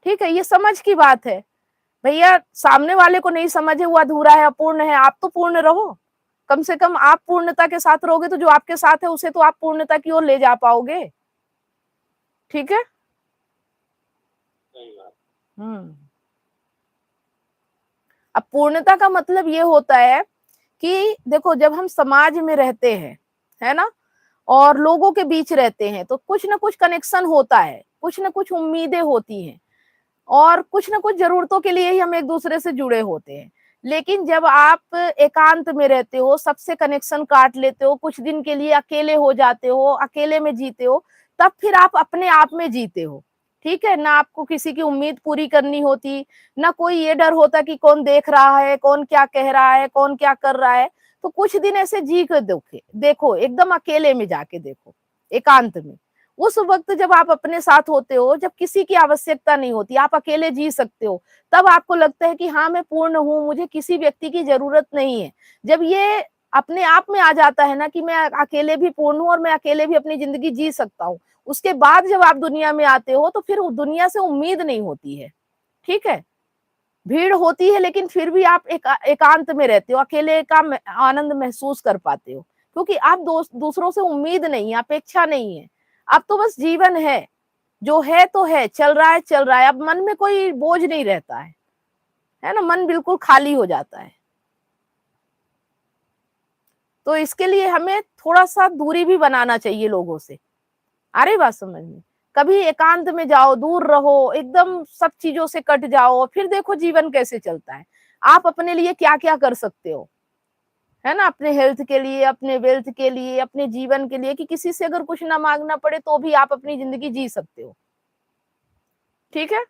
ठीक है, ये समझ की बात है भैया। सामने वाले को नहीं समझ है, वो अधूरा है, अपूर्ण है, आप तो पूर्ण रहो। कम से कम आप पूर्णता के साथ रहोगे तो जो आपके साथ है उसे तो आप पूर्णता की ओर ले जा पाओगे। ठीक है। अब पूर्णता का मतलब ये होता है कि देखो, जब हम समाज में रहते हैं, है ना, और लोगों के बीच रहते हैं, तो कुछ ना कुछ कनेक्शन होता है, कुछ ना कुछ उम्मीदें होती हैं, और कुछ ना कुछ जरूरतों के लिए ही हम एक दूसरे से जुड़े होते हैं। लेकिन जब आप एकांत में रहते हो, सबसे कनेक्शन काट लेते हो, कुछ दिन के लिए अकेले हो जाते हो, अकेले में जीते हो, तब फिर आप अपने आप में जीते हो। ठीक है ना, आपको किसी की उम्मीद पूरी करनी होती, ना कोई ये डर होता कि कौन देख रहा है, कौन क्या कह रहा है, कौन क्या कर रहा है। तो कुछ दिन ऐसे जी कर देखो, एकदम अकेले में जाके देखो, एकांत में। उस वक्त जब आप अपने साथ होते हो, जब किसी की आवश्यकता नहीं होती, आप अकेले जी सकते हो, तब आपको लगता है कि हाँ, मैं पूर्ण हूँ, मुझे किसी व्यक्ति की जरूरत नहीं है। जब ये अपने आप में आ जाता है ना कि मैं अकेले भी पूर्ण हूँ और मैं अकेले भी अपनी जिंदगी जी सकता हूँ, उसके बाद जब आप दुनिया में आते हो तो फिर दुनिया से उम्मीद नहीं होती है। ठीक है, भीड़ होती है लेकिन फिर भी आप एकांत में रहते हो, अकेले का आनंद महसूस कर पाते हो, क्योंकि आप दूसरों से उम्मीद नहीं है, अपेक्षा नहीं है। अब तो बस जीवन है, जो है तो है, चल रहा है चल रहा है। अब मन में कोई बोझ नहीं रहता है ना, मन बिल्कुल खाली हो जाता है। तो इसके लिए हमें थोड़ा सा दूरी भी बनाना चाहिए लोगों से। आ रही बात समझ में? कभी एकांत में जाओ, दूर रहो, एकदम सब चीजों से कट जाओ, फिर देखो जीवन कैसे चलता है। आप अपने लिए क्या क्या कर सकते हो, है ना, अपने हेल्थ के लिए, अपने वेल्थ के लिए, अपने जीवन के लिए, कि किसी से अगर कुछ ना मांगना पड़े तो भी आप अपनी जिंदगी जी सकते हो। ठीक है।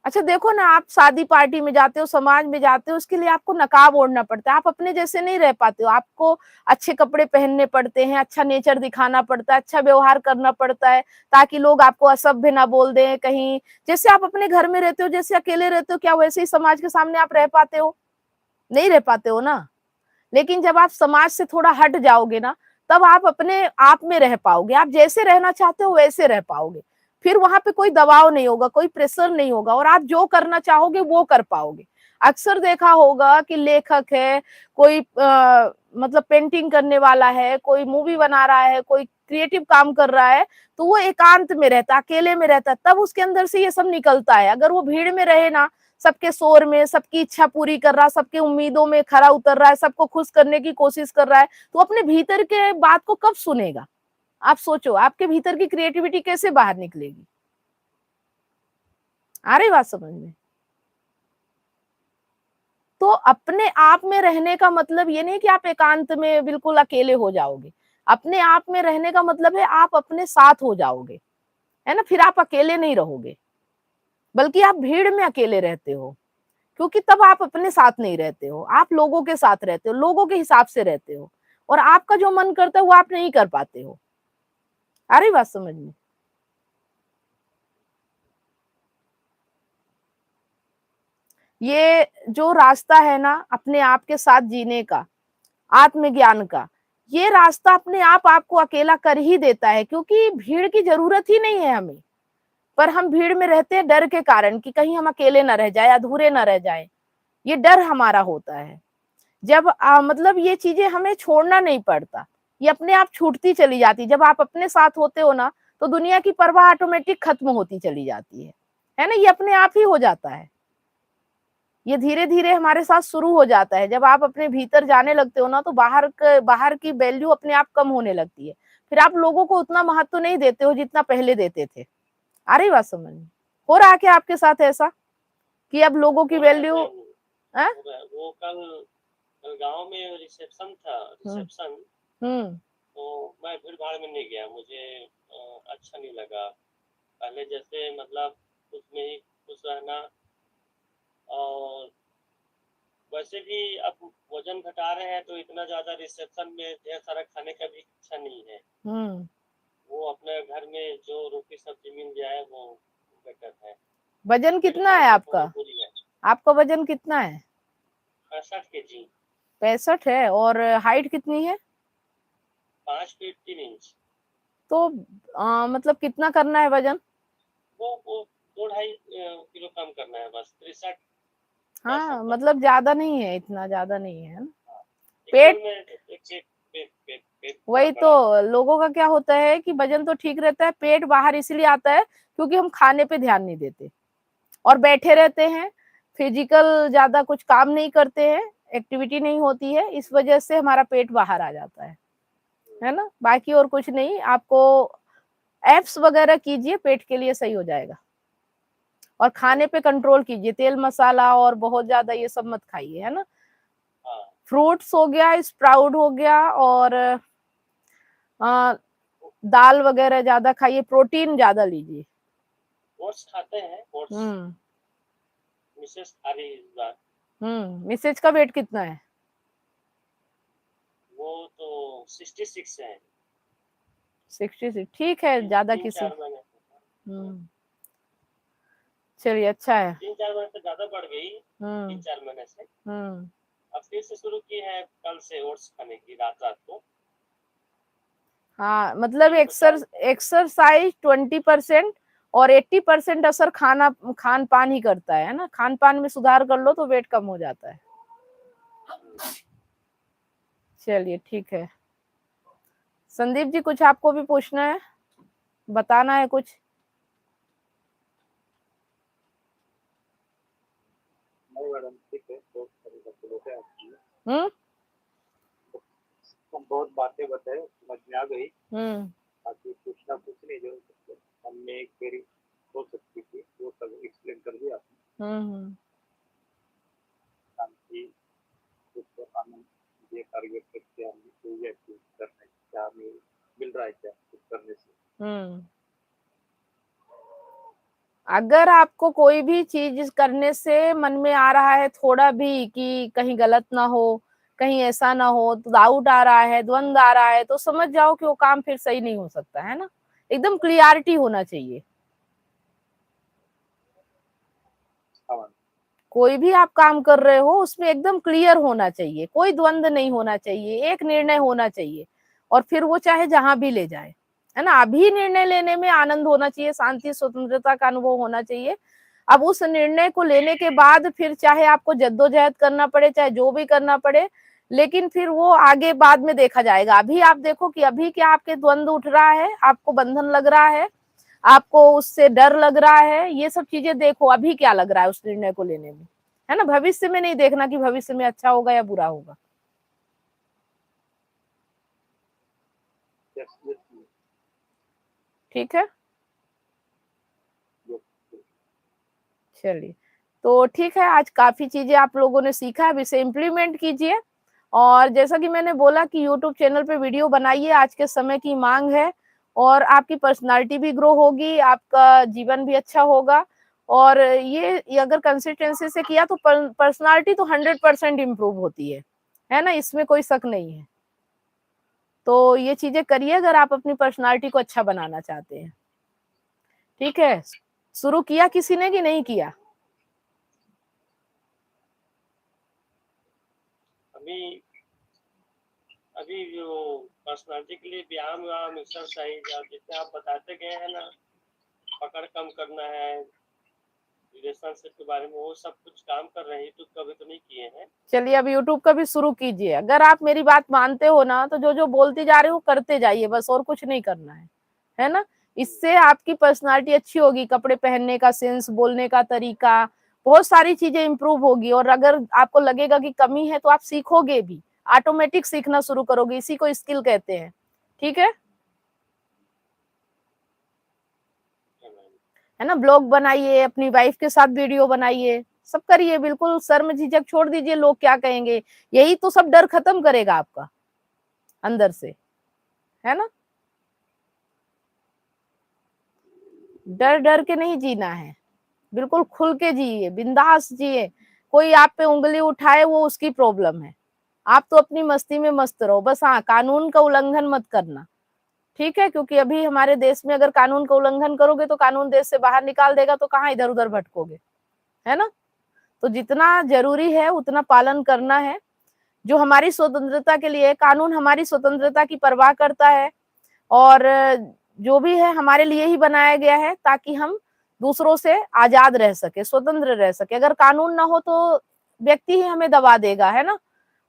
अच्छा देखो ना, आप शादी पार्टी में जाते हो, समाज में जाते हो, उसके लिए आपको नकाब ओढ़ना पड़ता है, आप अपने जैसे नहीं रह पाते हो, आपको अच्छे कपड़े पहनने पड़ते हैं, अच्छा नेचर दिखाना पड़ता है, अच्छा व्यवहार करना पड़ता है, ताकि लोग आपको असभ्य ना बोल दें कहीं। जैसे आप अपने घर में रहते हो, जैसे अकेले रहते हो, क्या वैसे ही समाज के सामने आप रह पाते हो? नहीं रह पाते हो ना। लेकिन जब आप समाज से थोड़ा हट जाओगे ना, तब आप अपने आप में रह पाओगे, आप जैसे रहना चाहते हो वैसे रह पाओगे। फिर वहां पे कोई दबाव नहीं होगा, कोई प्रेशर नहीं होगा, और आप जो करना चाहोगे वो कर पाओगे। अक्सर देखा होगा कि लेखक है, कोई मतलब पेंटिंग करने वाला है, कोई मूवी बना रहा है, कोई क्रिएटिव काम कर रहा है, तो वो एकांत में रहता, अकेले में रहता, तब उसके अंदर से ये सब निकलता है। अगर वो भीड़ में रहे ना, सबके शोर में, सबकी इच्छा पूरी कर रहा, सबके उम्मीदों में खरा उतर रहा है, सबको खुश करने की कोशिश कर रहा है, तो अपने भीतर के बात को कब सुनेगा? आप सोचो, आपके भीतर की क्रिएटिविटी कैसे बाहर निकलेगी? आ रही बात समझ में? तो अपने आप में रहने का मतलब ये नहीं कि आप एकांत में बिल्कुल अकेले हो जाओगे। अपने आप में रहने का मतलब है आप अपने साथ हो जाओगे, है ना? फिर आप अकेले नहीं रहोगे, बल्कि आप भीड़ में अकेले रहते हो। क्योंकि तब आप अपने साथ नहीं रहते हो, आप लोगों के साथ रहते हो, लोगों के हिसाब से रहते हो, और आपका जो मन करता है वो आप नहीं कर पाते हो। आ रही बात समझ में? ये जो रास्ता है ना अपने आप के साथ जीने का, आत्मज्ञान का, ये रास्ता अपने आप आपको अकेला कर ही देता है, क्योंकि भीड़ की जरूरत ही नहीं है हमें, पर हम भीड़ में रहते हैं डर के कारण कि कहीं हम अकेले ना रह जाए, अधूरे ना रह जाए। ये डर हमारा होता है। जब मतलब ये चीजें हमें छोड़ना नहीं पड़ता, ये अपने आप छूटती चली जाती। जब आप अपने साथ होते हो ना, तो दुनिया की परवाह ऑटोमेटिक खत्म होती चली जाती है ना, ये अपने आप ही हो जाता है। ये धीरे धीरे हमारे साथ शुरू हो जाता है। जब आप अपने भीतर जाने लगते हो ना, तो बाहर की वैल्यू अपने आप कम होने लगती है। फिर आप लोगों को उतना महत्व नहीं देते हो जितना पहले देते थे। आ रही बात समझ में? हो रहा है क्या आपके साथ ऐसा कि अब लोगों की वैल्यू? वो कल गांव में रिसेप्शन था, तो मैं भीड़ भाड़ में नहीं गया, मुझे अच्छा नहीं लगा। पहले जैसे मतलब उसमें ही खुश रहना, और वैसे भी अब वजन घटा रहे हैं, तो इतना ज्यादा रिसेप्शन में ढेर सारा खाने का भी इच्छा नहीं है। वो अपने घर में जो रोटी सब्जी मिल जाए वो बेटर है। वजन कितना है आपका? आपका वजन कितना है? 65 kg। 65 है। और हाइट कितनी है? 5 फीट 3 इंच। तो मतलब कितना करना है वजन? वो 2-2.5 किलो कम करना है बस, 63। हाँ, मतलब ज्यादा नहीं है, इतना ज्यादा नहीं है ना। पेट वही तो, लोगों का क्या होता है कि वजन तो ठीक रहता है, पेट बाहर इसलिए आता है क्योंकि हम खाने पे ध्यान नहीं देते और बैठे रहते हैं, फिजिकल ज्यादा कुछ काम नहीं करते हैं, एक्टिविटी नहीं होती है, इस वजह से हमारा पेट बाहर आ जाता है ना। बाकी और कुछ नहीं। आपको एप्स वगैरह कीजिए, पेट के लिए सही हो जाएगा। और खाने पे कंट्रोल कीजिए, तेल मसाला और बहुत ज्यादा ये सब मत खाइए, है ना। फ्रूट्स हो गया, स्प्राउट हो गया, और दाल वगैरह ज्यादा खाइए, प्रोटीन ज्यादा लीजिए। ओट्स खाते हैं, ओट्स मिसेस खा रही इस बार। मिसेज का वेट कितना है? वो तो 66 है। 66, ठीक है, ज्यादा किसी। चलिए, अच्छा है। 3-4 महीने से ज्यादा बढ़ गई, 3-4 महीने से। अब फिर से शुरू की है कल से ओट्स खाने की, रात रात को। हाँ, मतलब एक्सरसाइज 20% और 80% असर खान पान ही करता है ना। खान पान में सुधार कर लो तो वेट कम हो जाता है। चलिए, ठीक है। संदीप जी, कुछ आपको भी पूछना है, बताना है कुछ? मैडम ठीक है, बहुत बातें बताए, समझ में आ गई। बाकी कुछ ना कुछ नहीं, जो हमने एक क्वेरी हो सकती थी वो सब एक्सप्लेन कर दिया आपने। शांति, कुछ आनंद, ये टारगेट करके हमने कोई एक्टिविटी करना है, क्या हमें मिल रहा है क्या कुछ करने से। अगर आपको कोई भी चीज करने से मन में आ रहा है थोड़ा भी कि कहीं गलत ना हो, कहीं ऐसा ना हो, तो डाउट आ रहा है, द्वंद आ रहा है, तो समझ जाओ कि वो काम फिर सही नहीं हो सकता, है ना। एकदम क्लियरिटी होना चाहिए। कोई भी आप काम कर रहे हो उसमें एकदम क्लियर होना चाहिए, कोई द्वंद नहीं होना चाहिए, एक निर्णय होना चाहिए, और फिर वो चाहे जहां भी ले जाए, है ना। अभी निर्णय लेने में आनंद होना चाहिए, शांति स्वतंत्रता का अनुभव होना चाहिए। अब उस निर्णय को लेने के बाद फिर चाहे आपको जद्दोजहद करना पड़े, चाहे जो भी करना पड़े, लेकिन फिर वो आगे बाद में देखा जाएगा। अभी आप देखो कि अभी क्या आपके द्वंद उठ रहा है, आपको बंधन लग रहा है, आपको उससे डर लग रहा है, ये सब चीजें देखो अभी क्या लग रहा है उस निर्णय को लेने में, है ना। भविष्य में नहीं देखना कि भविष्य में अच्छा होगा या बुरा होगा। ठीक है, चलिए, तो ठीक है। आज काफी चीजें आप लोगों ने सीखा, अब इसे इम्प्लीमेंट कीजिए। और जैसा कि मैंने बोला कि यूट्यूब चैनल पे वीडियो बनाइए, आज के समय की मांग है, और आपकी पर्सनालिटी भी ग्रो होगी, आपका जीवन भी अच्छा होगा। और ये अगर कंसिस्टेंसी से किया तो पर्सनालिटी तो 100% इम्प्रूव होती है ना, इसमें कोई शक नहीं है। तो ये चीजें करिए अगर आप अपनी पर्सनालिटी को अच्छा बनाना चाहते हैं। ठीक है, शुरू किया किसी ने कि नहीं किया? अभी अभी जो पर्सनालिटी के लिए व्यायाम व्यायाम एक्सरसाइज और जितने आप बताते गए हैं ना, पकड़ कम करना है, रिलेशनशिप के बारे में, वो सब कुछ काम कर रहे हैं। यूट्यूब कभी तो नहीं किए हैं। चलिए अब यूट्यूब का भी शुरू कीजिए। अगर आप मेरी बात मानते हो ना तो जो जो बोलती जा रही हो करते जाइए, बस और कुछ नहीं करना है ना। इससे आपकी पर्सनालिटी अच्छी होगी, कपड़े पहनने का सेंस, बोलने का तरीका, बहुत सारी चीजें इंप्रूव होगी। और अगर आपको लगेगा कि कमी है तो आप सीखोगे भी, ऑटोमेटिक सीखना शुरू करोगे। इसी को स्किल कहते हैं। ठीक है ना। ब्लॉग बनाइए, अपनी वाइफ के साथ वीडियो बनाइए, सब करिए, बिल्कुल शर्म झिझक छोड़ दीजिए, लोग क्या कहेंगे। यही तो सब डर खत्म करेगा आपका अंदर से, है ना। डर डर के नहीं जीना है, बिल्कुल खुल के जिए, बिंदास जिए। कोई आप पे उंगली उठाए वो उसकी प्रॉब्लम है, आप तो अपनी मस्ती में मस्त रहो बस। हाँ, कानून का उल्लंघन मत करना, ठीक है। क्योंकि अभी हमारे देश में अगर कानून का उल्लंघन करोगे तो कानून देश से बाहर निकाल देगा, तो कहाँ इधर उधर भटकोगे, है ना। तो जितना जरूरी है उतना पालन करना है। जो हमारी स्वतंत्रता के लिए, कानून हमारी स्वतंत्रता की परवाह करता है, और जो भी है हमारे लिए ही बनाया गया है ताकि हम दूसरों से आजाद रह सके, स्वतंत्र रह सके। अगर कानून ना हो तो व्यक्ति ही हमें दबा देगा, है ना।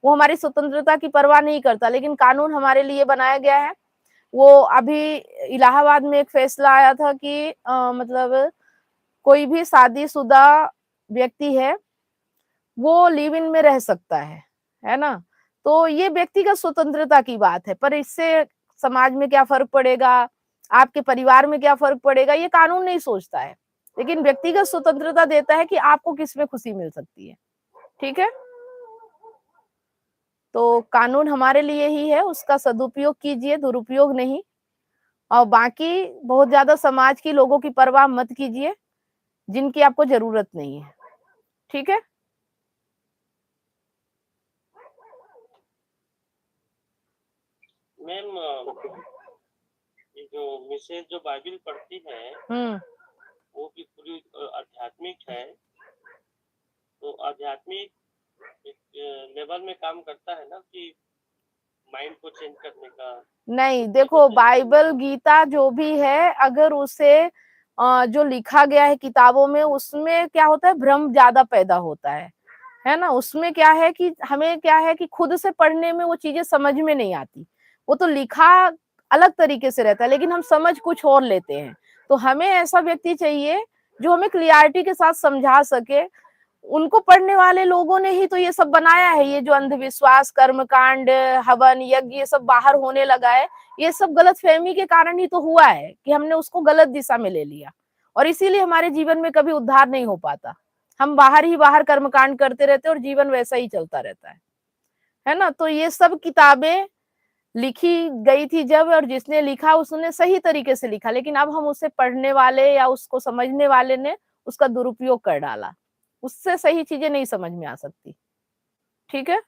वो हमारी स्वतंत्रता की परवाह नहीं करता, लेकिन कानून हमारे लिए बनाया गया है। वो अभी इलाहाबाद में एक फैसला आया था कि मतलब कोई भी शादीशुदा व्यक्ति है वो लिव इन में रह सकता है ना। तो ये व्यक्तिगत स्वतंत्रता की बात है, पर इससे समाज में क्या फर्क पड़ेगा, आपके परिवार में क्या फर्क पड़ेगा, ये कानून नहीं सोचता है। लेकिन व्यक्तिगत स्वतंत्रता देता है कि आपको किसमें खुशी मिल सकती है, ठीक है। तो कानून हमारे लिए ही है, उसका सदुपयोग कीजिए, दुरुपयोग नहीं। और बाकी बहुत ज्यादा समाज की लोगों की परवाह मत कीजिए जिनकी आपको जरूरत नहीं है, ठीक है। मैम, ये जो मिसेज जो बाइबिल पढ़ती है वो भी पूरी आध्यात्मिक है, तो आध्यात्मिक लेवल में काम करता है ना कि माइंड को चेंज करने का। नहीं, देखो बाइबल गीता जो भी है, अगर उसे जो लिखा गया है किताबों में, उसमें क्या होता है, भ्रम ज्यादा पैदा होता है ना। उसमें क्या है कि हमें क्या है कि खुद से पढ़ने में वो चीजें समझ में नहीं आती। वो तो लिखा अलग तरीके से रहता है, लेकिन हम समझ कुछ और लेते हैं। तो हमें ऐसा व्यक्ति चाहिए जो हमें क्लियरिटी के साथ समझा सके। उनको पढ़ने वाले लोगों ने ही तो ये सब बनाया है। ये जो अंधविश्वास, कर्मकांड, हवन, यज्ञ, ये सब बाहर होने लगा है, ये सब गलतफहमी के कारण ही तो हुआ है कि हमने उसको गलत दिशा में ले लिया। और इसीलिए हमारे जीवन में कभी उद्धार नहीं हो पाता। हम बाहर ही बाहर कर्मकांड करते रहते और जीवन वैसा ही चलता रहता है ना। तो ये सब किताबें लिखी गई थी जब, और जिसने लिखा उसने सही तरीके से लिखा, लेकिन अब हम उसे पढ़ने वाले या उसको समझने वाले ने उसका दुरुपयोग कर डाला। उससे सही चीजें नहीं समझ में आ सकती, ठीक है।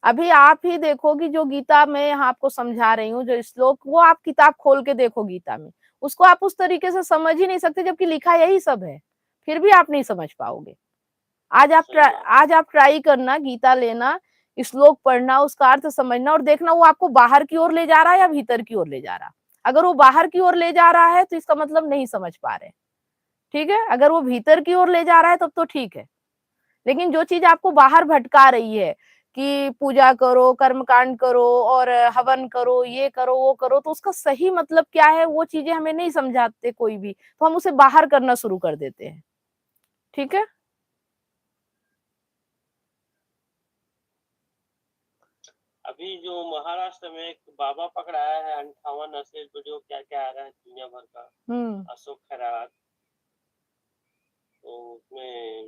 अभी आप ही देखो कि जो गीता में यहाँ आपको समझा रही हूँ, जो श्लोक, वो आप किताब खोल के देखो गीता में, उसको आप उस तरीके से समझ ही नहीं सकते, जबकि लिखा यही सब है, फिर भी आप नहीं समझ पाओगे। आज आप ट्राई करना, गीता लेना, श्लोक पढ़ना, उसका अर्थ समझना, और देखना वो आपको बाहर की ओर ले जा रहा है या भीतर की ओर ले जा रहा। अगर वो बाहर की ओर ले जा रहा है तो इसका मतलब नहीं समझ पा रहे, ठीक है। अगर वो भीतर की ओर ले जा रहा है तब तो ठीक है। लेकिन जो चीज आपको बाहर भटका रही है कि पूजा करो, कर्मकांड करो और हवन करो, ये करो, वो करो, तो उसका सही मतलब क्या है, वो चीजें हमें नहीं समझाते कोई भी, तो हम उसे बाहर करना शुरू कर देते हैं, ठीक है। अभी जो महाराष्ट्र में एक बाबा पकड़ाया है, 58 अश्लील वीडियो क्या क्या आ रहा है दुनिया भर का, अशोक खैरात, तो उसमें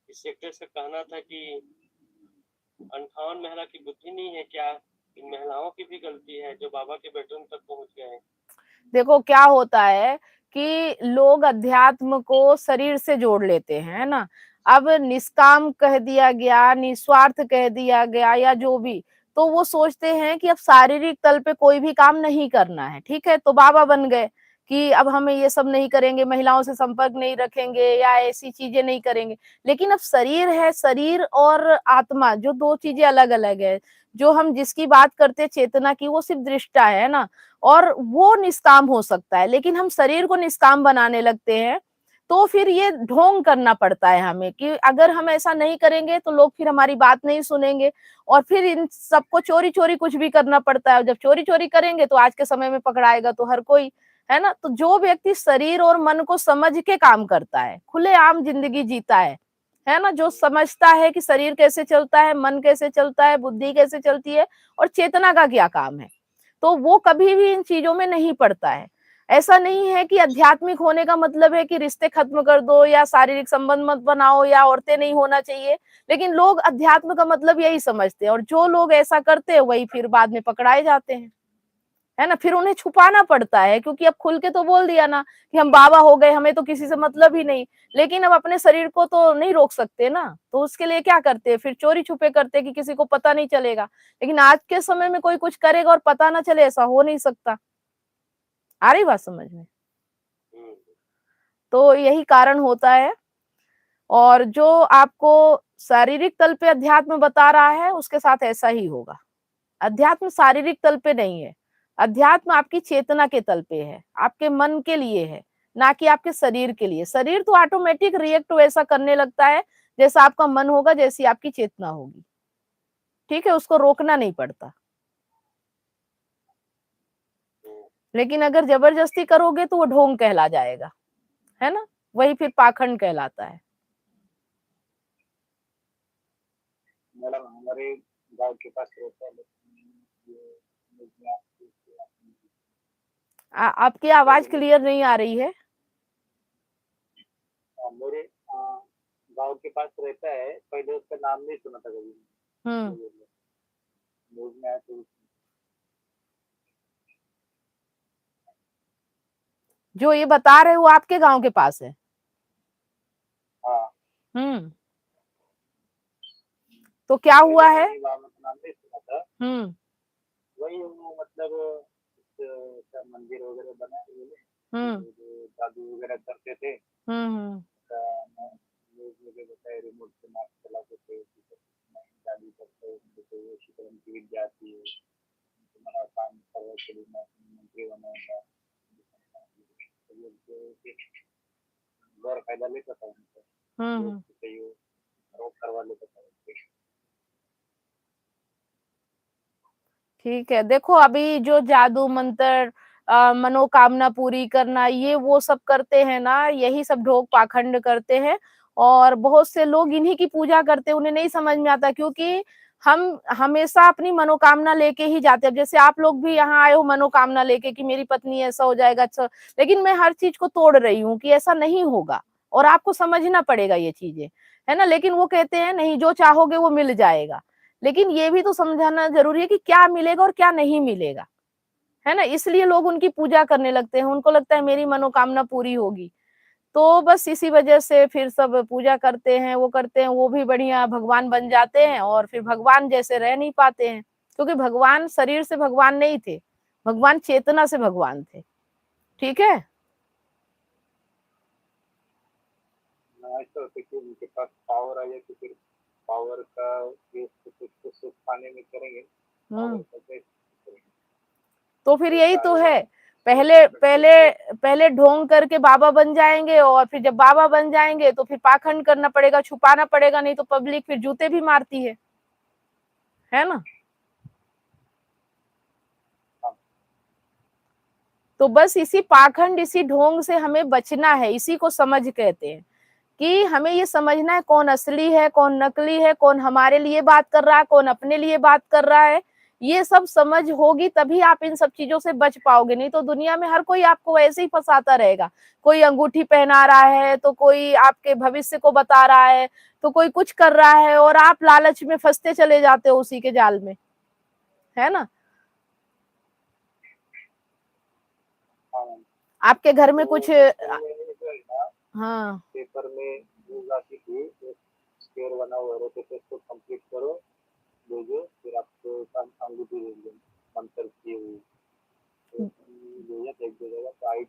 इस एक्ट्रेस का कहना था कि 58 महिला की बुद्धि नहीं है क्या, इन महिलाओं की भी गलती है जो बाबा के बेडरूम तक पहुंच गए। देखो क्या होता है कि लोग अध्यात्म को शरीर से जोड़ लेते हैं ना। अब निष्काम कह दिया गया, निस्वार्थ कह दिया गया, या जो भी, तो वो सोचते हैं कि अब शारीरिक तल पे कोई भी काम नहीं करना है, ठीक है, तो बाबा बन गए कि अब हमें ये सब नहीं करेंगे, महिलाओं से संपर्क नहीं रखेंगे या ऐसी चीजें नहीं करेंगे। लेकिन अब शरीर है, शरीर और आत्मा जो 2 चीजें अलग-अलग है। जो हम जिसकी बात करते हैं चेतना की, वो सिर्फ दृष्टा है ना, और वो निष्काम हो सकता है, लेकिन हम शरीर को निष्काम बनाने लगते हैं, तो फिर ये ढोंग करना पड़ता है हमें कि अगर हम ऐसा नहीं करेंगे तो लोग फिर हमारी बात नहीं सुनेंगे, और फिर इन सबको चोरी-चोरी कुछ भी करना पड़ता है। जब चोरी-चोरी करेंगे तो आज के समय में पकड़ाएगा तो हर कोई, है ना? तो जो व्यक्ति शरीर और मन को समझ के काम करता है, खुलेआम ज़िंदगी जीता है ना? जो समझता है कि शरीर कैसे चलता है, मन कैसे चलता है, बुद्धि कैसे चलती है और चेतना का क्या काम है, तो वो कभी भी इन चीज़ों में नहीं पड़ता है। ऐसा नहीं है कि आध्यात्मिक होने का मतलब है कि रिश्ते खत्म कर दो या शारीरिक संबंध मत बनाओ या औरतें नहीं होना चाहिए, लेकिन लोग अध्यात्म का मतलब यही समझते हैं, और जो लोग ऐसा करते हैं वही फिर बाद में पकड़ाए जाते हैं। है ना? फिर उन्हें छुपाना पड़ता है, क्योंकि अब खुल के तो बोल दिया ना कि हम बाबा हो गए, हमें तो किसी से मतलब ही नहीं। लेकिन अब अपने शरीर को तो नहीं रोक सकते ना, तो उसके लिए क्या करते हैं, फिर चोरी-छुपे करते हैं कि किसी को पता नहीं चलेगा। लेकिन आज के समय में कोई कुछ करेगा और पता ना चले, ऐसा हो नहीं सकता। आ रही बात समझ में? हम्म, तो यही कारण होता है, और जो आपको शारीरिक तल पे अध्यात्म बता रहा है, उसके साथ ऐसा ही होगा। अध्यात्म शारीरिक तल पे नहीं है। अध्यात्म आपकी चेतना के तल पे है, आपके मन के लिए है, ना कि आपके शरीर के लिए। शरीर तो ऑटोमेटिक रिएक्ट वैसा करने लगता है, जैसा आपका मन होगा, जैसी आपकी चेतना होगी। ठीक है? उसको रोकना नहीं पड़ता। हम्म, लेकिन अगर जबरदस्ती करोगे तो वो ढोंग कहला जाएगा, है ना? वही फिर पाखंड कहलाता है। मैडम हमारे गांव के पास रहता है लेकिन आपकी आवाज क्लियर नहीं आ रही है। मेरे गांव के पास रहता है, पहले उसका नाम नहीं सुना था कभी। हम्म। न्यूज में आया तो जो ये बता रहे हो वो आपके गांव के पास है? हाँ। हम्म। तो क्या हुआ है? गांव में नाम नहीं सुना था। हम्म। वही वो मतलब मंदिर वगैरह बनाए हुए हम्म। जो जादू वगैरह करते थे। हम्म। न्यूज में बताया रिमोट से नाक चलाते थे, जादू करते हैं तो वो शिकरन की विद्या आती है, तुम्हारा काम करने के लिए मैं मंत्री बनाऊंगा। गौर फायदा लेता था उनसे, हम्म। रोक करवा लेता था उनसे। ठीक है, देखो अभी जो जादू मंत्र, मनोकामना पूरी करना, ये वो सब करते हैं ना, यही सब ढोंग पाखंड करते हैं, और बहुत से लोग इन्हीं की पूजा करते हैं, उन्हें नहीं समझ में आता, क्योंकि हम हमेशा अपनी मनोकामना लेके ही जाते हैं। अब जैसे आप लोग भी यहाँ आए हो मनोकामना लेके कि मेरी पत्नी ऐसा हो जाएगा, अच्छा, लेकिन मैं हर चीज को तोड़ रही हूँ कि ऐसा नहीं होगा, और आपको समझना पड़ेगा ये चीजें, है ना? लेकिन वो कहते हैं नहीं, जो चाहोगे वो मिल जाएगा। लेकिन ये भी तो समझाना जरूरी है कि क्या मिलेगा और क्या नहीं मिलेगा, है ना? इसलिए लोग उनकी पूजा करने लगते हैं, उनको लगता है मेरी मनोकामना पूरी होगी। तो बस इसी वजह से फिर सब पूजा करते हैं, वो करते हैं, वो भी बढ़िया भगवान बन जाते हैं, और फिर भगवान जैसे रह नहीं पाते हैं, क्योंकि भगवान शरीर से भगवान नहीं थे, भगवान चेतना से भगवान थे। ठीक है? ऐसा होता है कि उनके पास पावर आ जाए तो फिर पावर का यूज कुछ तो सुख पाने में करेंगे, पावर हम्म। का कैसे करेंगे। तो फिर यही पैसा तो आएगा, है, पहले पहले तो पहले ढोंग करके बाबा बन जाएंगे, और फिर जब बाबा बन जाएंगे तो फिर पाखंड करना पड़ेगा, छुपाना पड़ेगा, नहीं तो पब्लिक फिर जूते भी मारती है ना? हाँ, तो बस इसी पाखंड, इसी ढोंग से हमें बचना है, इसी को समझ कहते हैं कि हमें ये समझना है कौन असली है, कौन नकली है, कौन हमारे लिए बात कर रहा है, कौन अपने लिए बात कर रहा है। ये सब समझ होगी तभी आप इन सब चीजों से बच पाओगे, नहीं तो दुनिया में हर कोई आपको ऐसे ही फंसाता रहेगा। कोई अंगूठी पहना रहा है, तो कोई आपके भविष्य को बता रहा है, तो कोई कुछ कर रहा है, और आप लालच में फंसते चले जाते हो उसी के जाल में, है ना? हाँ। आपके घर में तो कुछ, बचपन में जो है ना, हाँ, पेपर में न्यूज आती थी, एक स्क्वायर बना हुआ रहते थे, इसको कंप्लीट करो, भेजो, फिर आपको अंगूठी देंगे मंत्र की हुई। तो भेजा देख दीजिएगा तो आई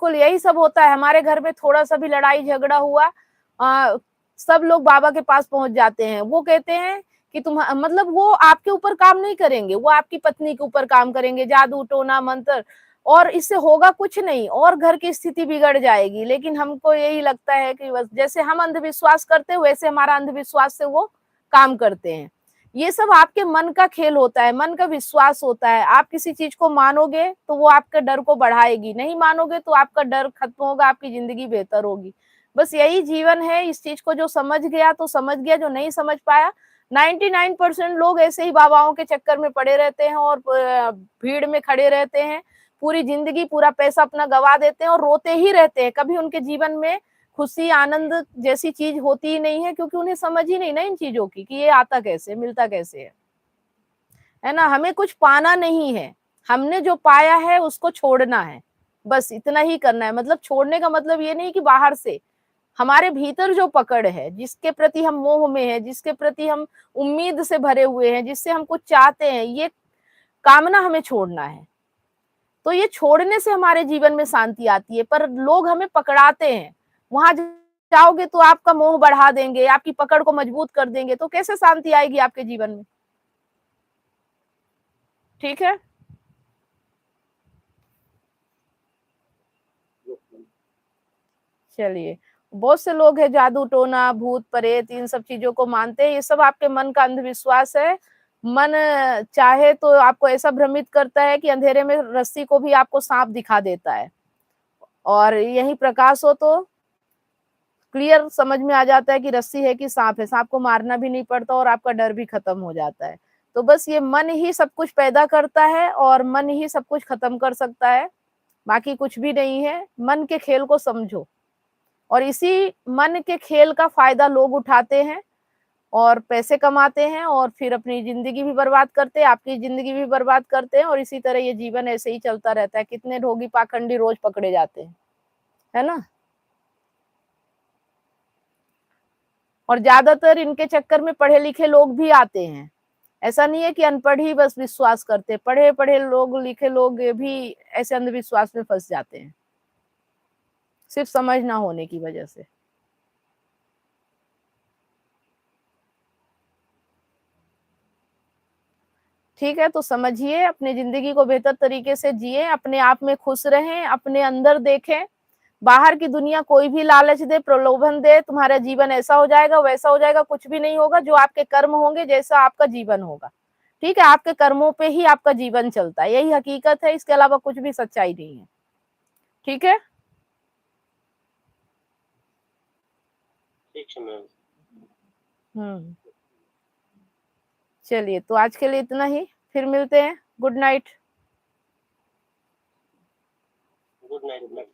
बिल्कुल यही सब होता है। हमारे घर में थोड़ा सा भी लड़ाई झगड़ा हुआ, सब लोग बाबा के पास पहुंच जाते हैं। वो कहते हैं कि तुम, मतलब वो आपके ऊपर काम नहीं करेंगे, वो आपकी पत्नी के ऊपर काम करेंगे, जादू टोना मंत्र, और इससे होगा कुछ नहीं, और घर की स्थिति बिगड़ जाएगी। लेकिन हमको यही लगता है कि बस जैसे हम अंधविश्वास करते हैं वैसे हमारा अंधविश्वास से वो काम करते हैं। ये सब आपके मन का खेल होता है, मन का विश्वास होता है। आप किसी चीज को मानोगे तो वो आपके डर को बढ़ाएगी, नहीं मानोगे तो आपका डर खत्म होगा, आपकी जिंदगी बेहतर होगी। बस यही जीवन है। इस चीज को जो समझ गया तो समझ गया, जो नहीं समझ पाया, 99% लोग ऐसे ही बाबाओं के चक्कर में पड़े रहते हैं और भीड़ में खड़े रहते हैं, पूरी जिंदगी पूरा पैसा अपना गवा देते हैं और रोते ही रहते हैं। कभी उनके जीवन में खुशी आनंद जैसी चीज होती ही नहीं है, क्योंकि उन्हें समझ ही नहीं ना इन चीजों की कि ये आता कैसे, मिलता कैसे है ना। हमें कुछ पाना नहीं है, हमने जो पाया है उसको छोड़ना है, बस इतना ही करना है। मतलब छोड़ने का मतलब ये नहीं कि बाहर से, हमारे भीतर जो पकड़ है, जिसके प्रति हम मोह में है, जिसके प्रति हम उम्मीद से भरे हुए हैं, जिससे हम कुछ चाहते हैं, ये कामना हमें छोड़ना है। तो ये छोड़ने से हमारे जीवन में शांति आती है। पर लोग हमें पकड़ाते हैं, वहां जाओगे तो आपका मोह बढ़ा देंगे, आपकी पकड़ को मजबूत कर देंगे, तो कैसे शांति आएगी आपके जीवन में? ठीक है, चलिए। बहुत से लोग हैं जादू टोना भूत प्रेत इन सब चीजों को मानते हैं, ये सब आपके मन का अंधविश्वास है। मन चाहे तो आपको ऐसा भ्रमित करता है कि अंधेरे में रस्सी को भी आपको सांप दिखा देता है, और यही प्रकाश हो तो क्लियर समझ में आ जाता है कि रस्सी है कि सांप है। सांप को मारना भी नहीं पड़ता और आपका डर भी खत्म हो जाता है। तो बस ये मन ही सब कुछ पैदा करता है और मन ही सब कुछ खत्म कर सकता है, बाकी कुछ भी नहीं है। मन के खेल को समझो, और इसी मन के खेल का फायदा लोग उठाते हैं और पैसे कमाते हैं, और फिर अपनी जिंदगी भी बर्बाद करते हैं, आपकी जिंदगी भी बर्बाद करते हैं, और इसी तरह ये जीवन ऐसे ही चलता रहता है। कितने ढोंगी पाखंडी रोज पकड़े जाते हैं, है ना। और ज्यादातर इनके चक्कर में पढ़े लिखे लोग भी आते हैं। ऐसा नहीं है कि अनपढ़ ही बस विश्वास करते, पढ़े पढ़े लोग, लिखे लोग भी ऐसे अंधविश्वास में फंस जाते हैं, सिर्फ समझ ना होने की वजह से। ठीक है, तो समझिए, अपनी जिंदगी को बेहतर तरीके से जिए, अपने आप में खुश रहें, अपने अंदर देखें। बाहर की दुनिया कोई भी लालच दे, प्रलोभन दे, तुम्हारा जीवन ऐसा हो जाएगा वैसा हो जाएगा, कुछ भी नहीं होगा। जो आपके कर्म होंगे जैसा आपका जीवन होगा। ठीक है, आपके कर्मों पे ही आपका जीवन चलता है, यही हकीकत है, इसके अलावा कुछ भी सच्चाई नहीं है। ठीक है, ठीक है मैम। चलिए, तो आज के लिए इतना ही, फिर मिलते हैं। Good night. Good night ma'am.